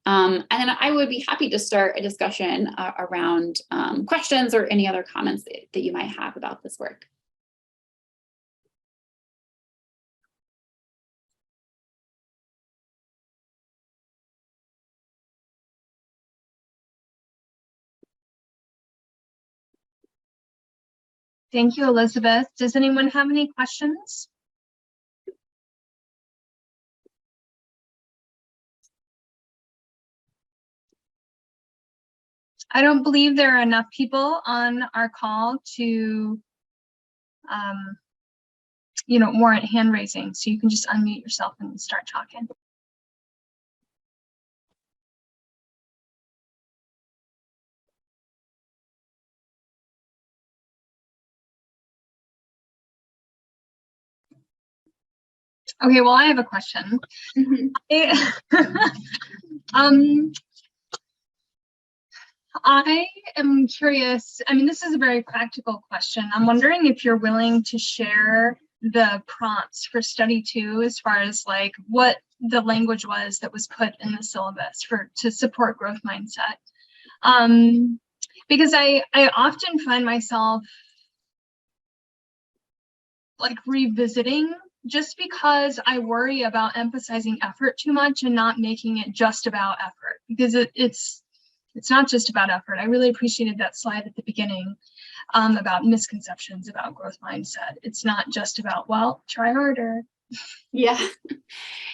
And then I would be happy to start a discussion around questions or any other comments that you might have about this work. Thank you, Elizabeth. Does anyone have any questions? I don't believe there are enough people on our call to, warrant hand raising. So you can just unmute yourself and start talking. Okay, well, I have a question. I am curious. I mean, this is a very practical question. I'm wondering if you're willing to share the prompts for study 2 as far as like what the language was that was put in the syllabus to support growth mindset. Because I often find myself like revisiting just because I worry about emphasizing effort too much and not making it just about effort, because it's not just about effort. I really appreciated that slide at the beginning about misconceptions about growth mindset. It's not just about, well, try harder. Yeah.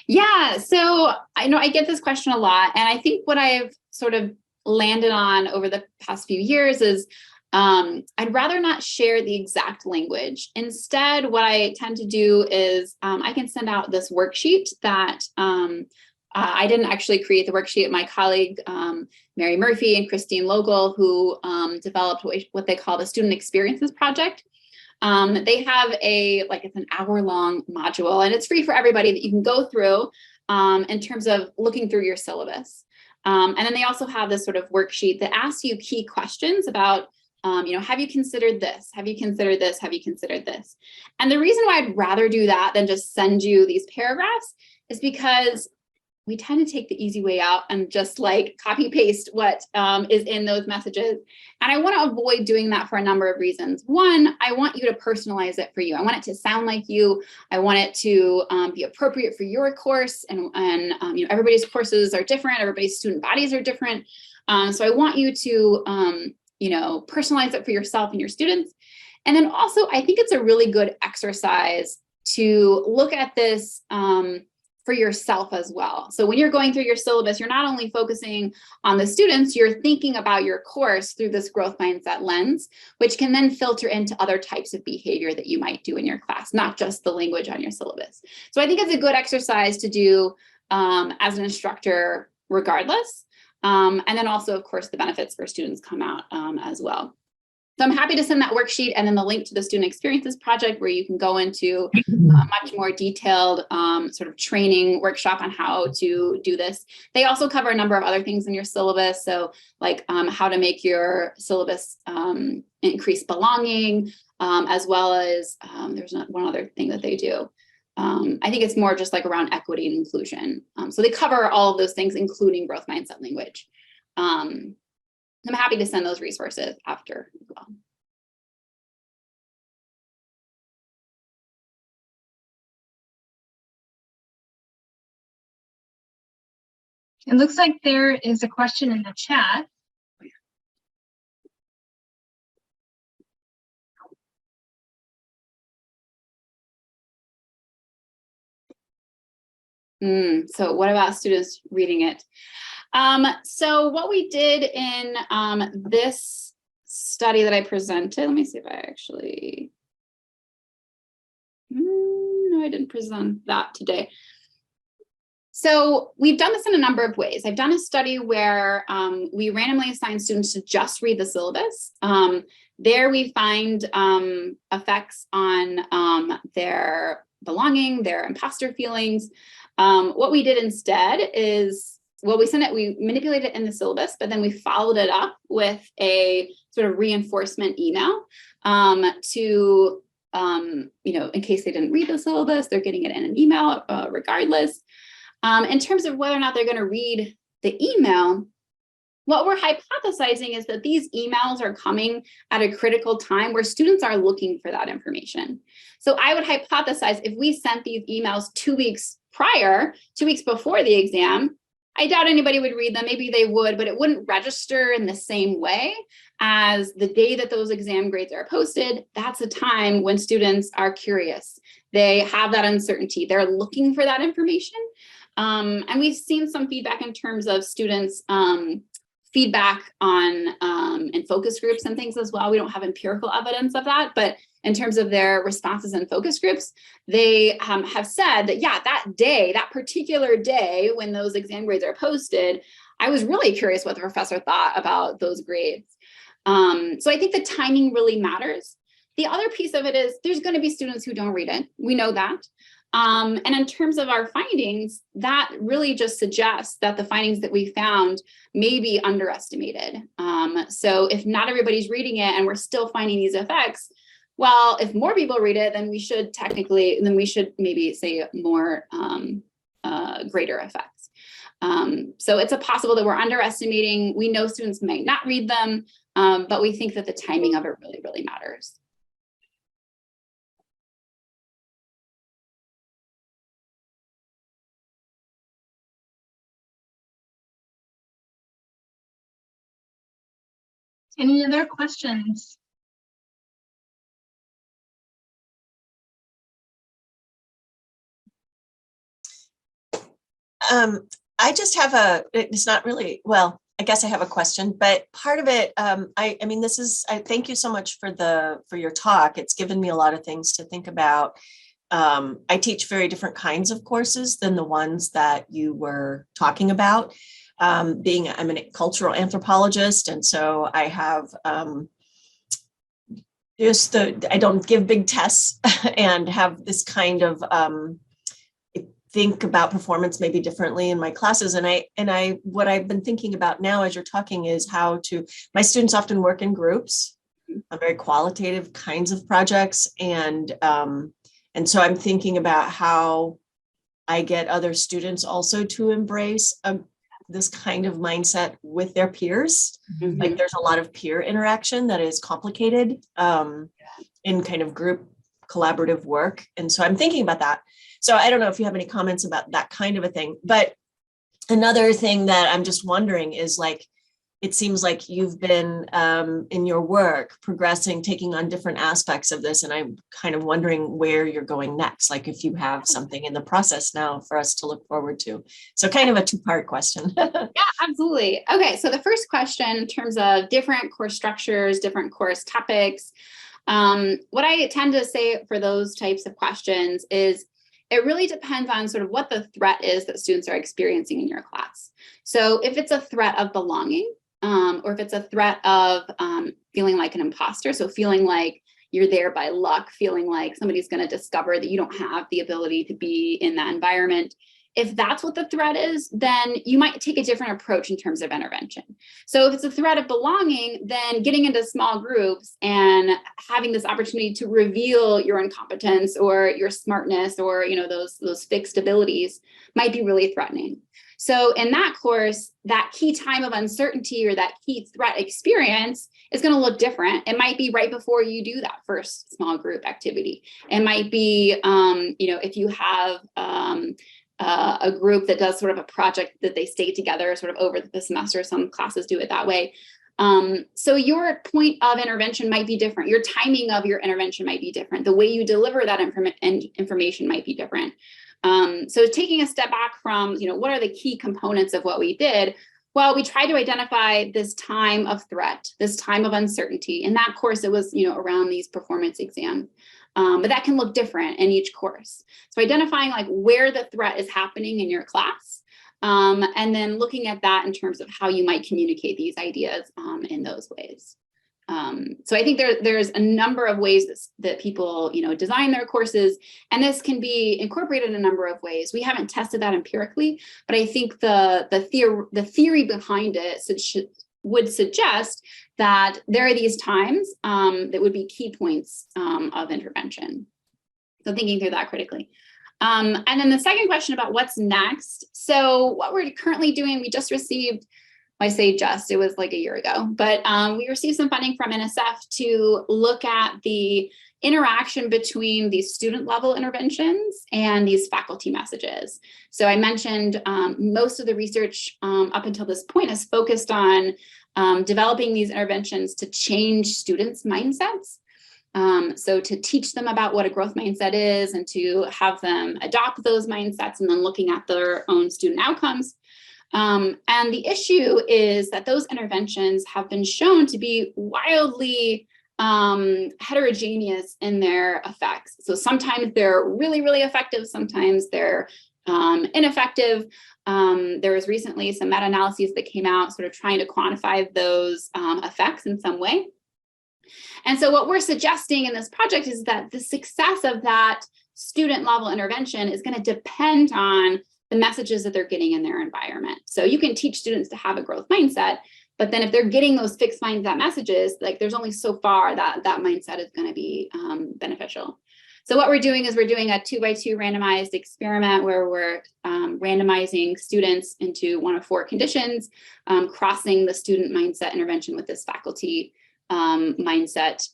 Yeah. So I know I get this question a lot. And I think what I've sort of landed on over the past few years is I'd rather not share the exact language. Instead, what I tend to do is I can send out this worksheet that I didn't actually create the worksheet. My colleague, Mary Murphy and Christine Logal, who developed what they call the Student Experiences Project. They have it's an hour-long module, and it's free for everybody that you can go through in terms of looking through your syllabus. And then they also have this sort of worksheet that asks you key questions about, have you considered this? Have you considered this? Have you considered this? And the reason why I'd rather do that than just send you these paragraphs is because we tend to take the easy way out and just like copy paste what is in those messages. And I want to avoid doing that for a number of reasons. One, I want you to personalize it for you. I want it to sound like you. I want it to be appropriate for your course. And you know, everybody's courses are different. Everybody's student bodies are different. So I want you to, you know, personalize it for yourself and your students. And then also, I think it's a really good exercise to look at this for yourself as well. So when you're going through your syllabus, you're not only focusing on the students, you're thinking about your course through this growth mindset lens, which can then filter into other types of behavior that you might do in your class, not just the language on your syllabus. So I think it's a good exercise to do as an instructor regardless. And then also, of course, the benefits for students come out as well. So I'm happy to send that worksheet and then the link to the Student Experiences Project where you can go into a much more detailed sort of training workshop on how to do this. They also cover a number of other things in your syllabus. So like how to make your syllabus increase belonging, as well as there's one other thing that they do. I think it's more just like around equity and inclusion. So they cover all of those things, including growth mindset language. I'm happy to send those resources after as well. It looks like there is a question in the chat. So what about students reading it? So what we did in this study that I presented, let me see if I actually, no, I didn't present that today. So we've done this in a number of ways. I've done a study where we randomly assign students to just read the syllabus. There we find effects on their belonging, their imposter feelings. What we did instead is, well, we manipulated it in the syllabus, but then we followed it up with a sort of reinforcement email to, you know, in case they didn't read the syllabus, they're getting it in an email regardless. In terms of whether or not they're going to read the email, what we're hypothesizing is that these emails are coming at a critical time where students are looking for that information. So I would hypothesize if we sent these emails 2 weeks prior, 2 weeks before the exam, I doubt anybody would read them. Maybe they would, but it wouldn't register in the same way as the day that those exam grades are posted. That's a time when students are curious. They have that uncertainty. They're looking for that information. And we've seen some feedback in terms of students' feedback on in focus groups and things as well. We don't have empirical evidence of that, but in terms of their responses in focus groups, they have said that, yeah, that day, that particular day when those exam grades are posted, I was really curious what the professor thought about those grades. So I think the timing really matters. The other piece of it is there's going to be students who don't read it. We know that. And in terms of our findings, that really just suggests that the findings that we found may be underestimated. So if not everybody's reading it and we're still finding these effects, well, if more people read it, then we should maybe say more greater effects. So it's possible that we're underestimating. We know students might not read them, but we think that the timing of it really, really matters. Any other questions? I just have it's not really, well, I guess I have a question, but part of it, I mean, I thank you so much for your talk. It's given me a lot of things to think about. I teach very different kinds of courses than the ones that you were talking about. I'm a cultural anthropologist, and so I have I don't give big tests and have this kind of think about performance maybe differently in my classes. And what I've been thinking about now as you're talking is my students often work in groups on very qualitative kinds of projects. And so I'm thinking about how I get other students also to embrace this kind of mindset with their peers. Like there's a lot of peer interaction that is complicated in kind of group collaborative work. And so I'm thinking about that. So I don't know if you have any comments about that kind of a thing, but another thing that I'm just wondering is like, it seems like you've been in your work progressing, taking on different aspects of this. And I'm kind of wondering where you're going next, like if you have something in the process now for us to look forward to. So kind of a two-part question. Yeah, absolutely. Okay, so the first question in terms of different course structures, different course topics, what I tend to say for those types of questions is it really depends on sort of what the threat is that students are experiencing in your class. So if it's a threat of belonging, or if it's a threat of feeling like an imposter, so feeling like you're there by luck, feeling like somebody's going to discover that you don't have the ability to be in that environment. If that's what the threat is, then you might take a different approach in terms of intervention. So if it's a threat of belonging, then getting into small groups and having this opportunity to reveal your incompetence or your smartness or those fixed abilities might be really threatening. So in that course, that key time of uncertainty or that key threat experience is going to look different. It might be right before you do that first small group activity. It might be, if you have a group that does sort of a project that they stay together sort of over the semester. Some classes do it that way. So your point of intervention might be different. Your timing of your intervention might be different. The way you deliver that information might be different. So taking a step back from, what are the key components of what we did? Well, we tried to identify this time of threat, this time of uncertainty. In that course, it was, around these performance exams. But that can look different in each course. So identifying like where the threat is happening in your class, and then looking at that in terms of how you might communicate these ideas in those ways. So I think there's a number of ways that people, design their courses, and this can be incorporated in a number of ways. We haven't tested that empirically, but I think the theory behind it would suggest that there are these times that would be key points of intervention. So thinking through that critically. And then the second question about what's next. So what we're currently doing, we just received, I say just, it was like a year ago, but we received some funding from NSF to look at the interaction between these student level interventions and these faculty messages. So I mentioned most of the research up until this point is focused on developing these interventions to change students' mindsets. So to teach them about what a growth mindset is and to have them adopt those mindsets and then looking at their own student outcomes. And the issue is that those interventions have been shown to be wildly heterogeneous in their effects. So sometimes they're really, really effective. Sometimes they're ineffective. There was recently some meta-analyses that came out sort of trying to quantify those effects in some way. And so what we're suggesting in this project is that the success of that student level intervention is going to depend on the messages that they're getting in their environment. So you can teach students to have a growth mindset, but then if they're getting those fixed mindset messages, like there's only so far that mindset is going to be beneficial. So what we're doing is we're doing a 2x2 randomized experiment where we're randomizing students into one of 4 conditions, crossing the student mindset intervention with this faculty mindset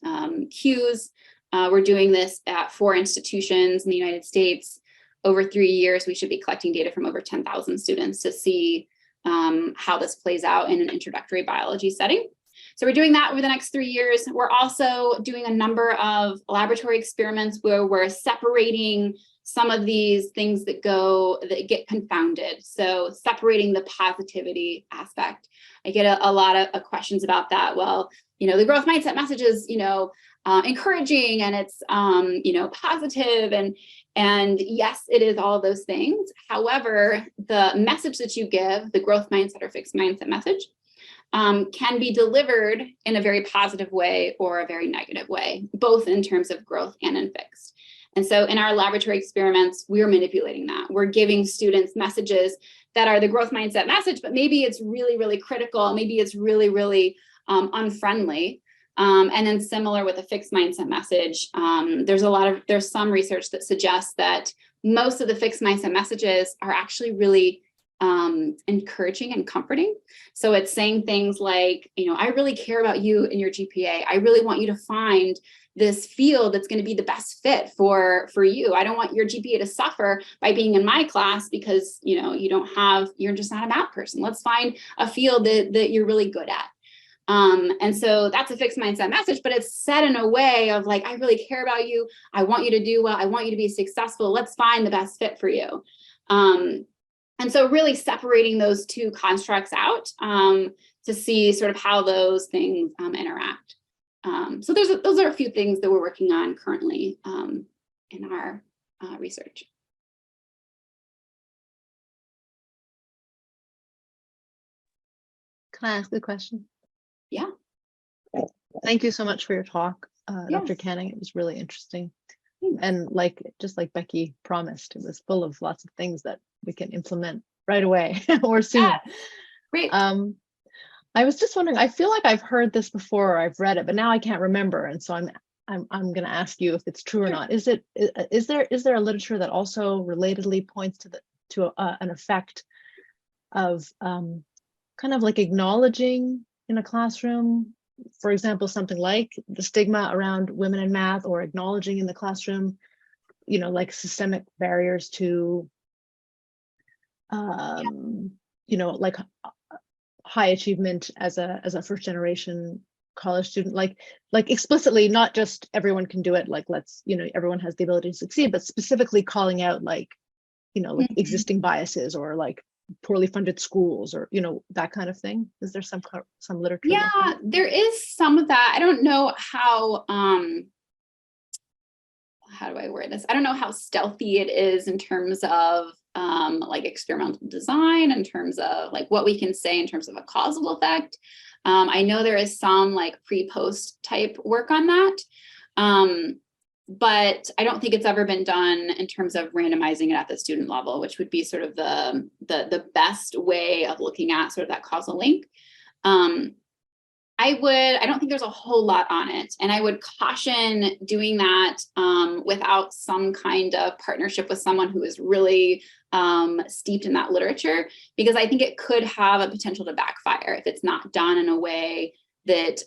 cues. We're doing this at 4 institutions in the United States. Over 3 years, we should be collecting data from over 10,000 students to see how this plays out in an introductory biology setting. So we're doing that over the next 3 years. We're also doing a number of laboratory experiments where we're separating some of these things that get confounded. So separating the positivity aspect. I get a lot of questions about that. Well, the growth mindset message is, encouraging and it's, positive and yes, it is all of those things. However, the message that you give, the growth mindset or fixed mindset message, can be delivered in a very positive way or a very negative way, both in terms of growth and in fixed. And so in our laboratory experiments, we're manipulating that. We're giving students messages that are the growth mindset message, but maybe it's really, really critical. Maybe it's really, really unfriendly. And then similar with a fixed mindset message, there's some research that suggests that most of the fixed mindset messages are actually really encouraging and comforting. So it's saying things like, I really care about you and your GPA. I really want you to find this field that's going to be the best fit for you. I don't want your GPA to suffer by being in my class because, you're just not a math person. Let's find a field that you're really good at. And so that's a fixed mindset message, but it's said in a way of like, I really care about you. I want you to do well. I want you to be successful. Let's find the best fit for you. And so really separating those two constructs out to see sort of how those things interact. So those are a few things that we're working on currently in our research. Can I ask a question? Yeah. Thank you so much for your talk, Yes. Dr. Canning. It was really interesting. Thanks. And just like Becky promised, it was full of lots of things that we can implement right away or soon. Yeah. Great. I was just wondering, I feel like I've heard this before or I've read it, but now I can't remember. And so I'm going to ask you if it's true or not. Is there a literature that also relatedly points to an effect of kind of like acknowledging in a classroom, for example, something like the stigma around women in math, or acknowledging in the classroom, like systemic barriers to, like high achievement as a first generation college student, like explicitly, not just everyone can do it, like everyone has the ability to succeed, but specifically calling out like existing biases or like poorly funded schools or that kind of thing. Is there some literature? Yeah, there is some of that. I don't know how do I word this? I don't know how stealthy it is in terms of like experimental design, in terms of like what we can say in terms of a causal effect. I know there is some like pre-post type work on that. But I don't think it's ever been done in terms of randomizing it at the student level, which would be sort of the best way of looking at sort of that causal link. I don't think there's a whole lot on it. And I would caution doing that without some kind of partnership with someone who is really steeped in that literature, because I think it could have a potential to backfire if it's not done in a way that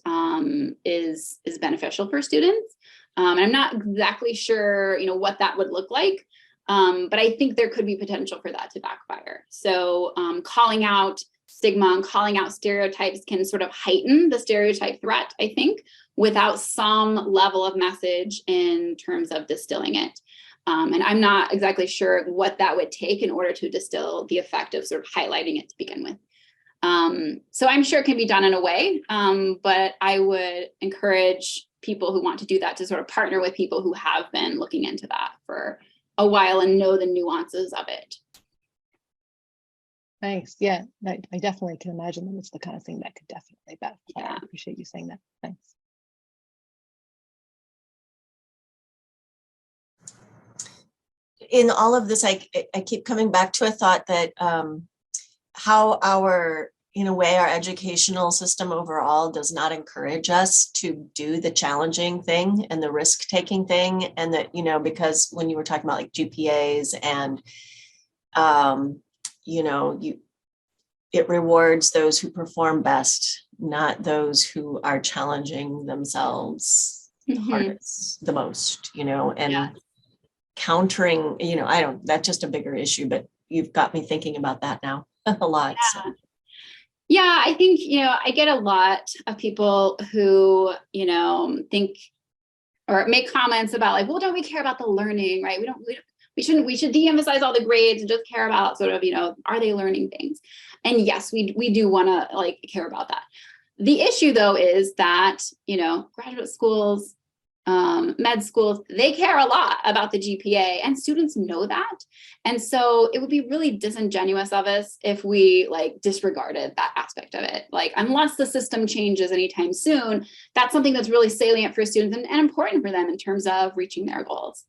is beneficial for students. And I'm not exactly sure, what that would look like, but I think there could be potential for that to backfire. So calling out stigma and calling out stereotypes can sort of heighten the stereotype threat, I think, without some level of message in terms of distilling it. And I'm not exactly sure what that would take in order to distill the effect of sort of highlighting it to begin with. So I'm sure it can be done in a way, but I would encourage people who want to do that to sort of partner with people who have been looking into that for a while and know the nuances of it. Thanks. Yeah, I definitely can imagine that it's the kind of thing that could definitely backfire. Yeah. I appreciate you saying that. Thanks. In all of this, I keep coming back to a thought that how in a way, our educational system overall does not encourage us to do the challenging thing and the risk-taking thing. And that, because when you were talking about like GPAs and, it rewards those who perform best, not those who are challenging themselves the hardest, the most, and Yeah. countering, that's just a bigger issue, but you've got me thinking about that now a lot. Yeah. So. Yeah, I think, I get a lot of people who, think or make comments about like, well, don't we care about the learning, right? We should de-emphasize all the grades and just care about sort of, are they learning things? And yes, we do want to like care about that. The issue though is that, graduate schools, med schools, they care a lot about the GPA and students know that. And so it would be really disingenuous of us if we like disregarded that aspect of it. Like, unless the system changes anytime soon, that's something that's really salient for students and important for them in terms of reaching their goals.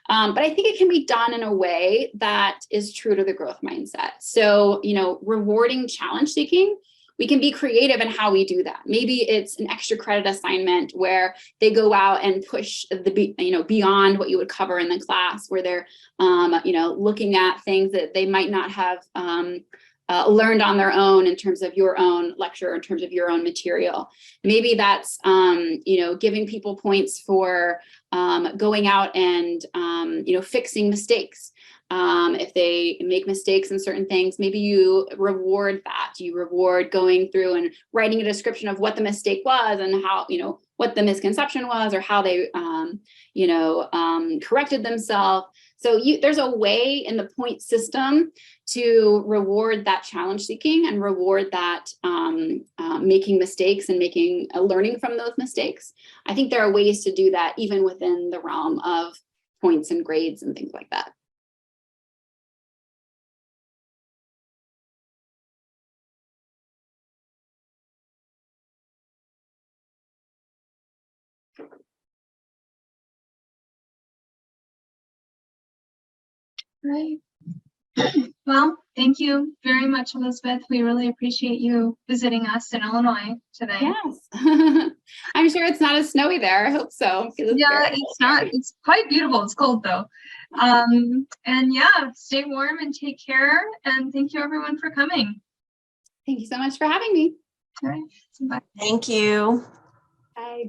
But I think it can be done in a way that is true to the growth mindset. So, rewarding challenge seeking we can be creative in how we do that. Maybe it's an extra credit assignment where they go out and push beyond what you would cover in the class, where they're looking at things that they might not have learned on their own in terms of your own lecture, in terms of your own material. Maybe that's giving people points for going out and fixing mistakes. If they make mistakes in certain things, maybe you reward that. You reward going through and writing a description of what the mistake was and how, what the misconception was, or how they, corrected themselves. So there's a way in the point system to reward that challenge seeking and reward that making mistakes and learning from those mistakes. I think there are ways to do that even within the realm of points and grades and things like that. Right. Well, thank you very much, Elizabeth. We really appreciate you visiting us in Illinois today. Yes. I'm sure it's not as snowy there. I hope so. Yeah, it's not. It's quite beautiful. It's cold though. And yeah, stay warm and take care. And thank you everyone for coming. Thank you so much for having me. All right. Bye. Thank you. Bye.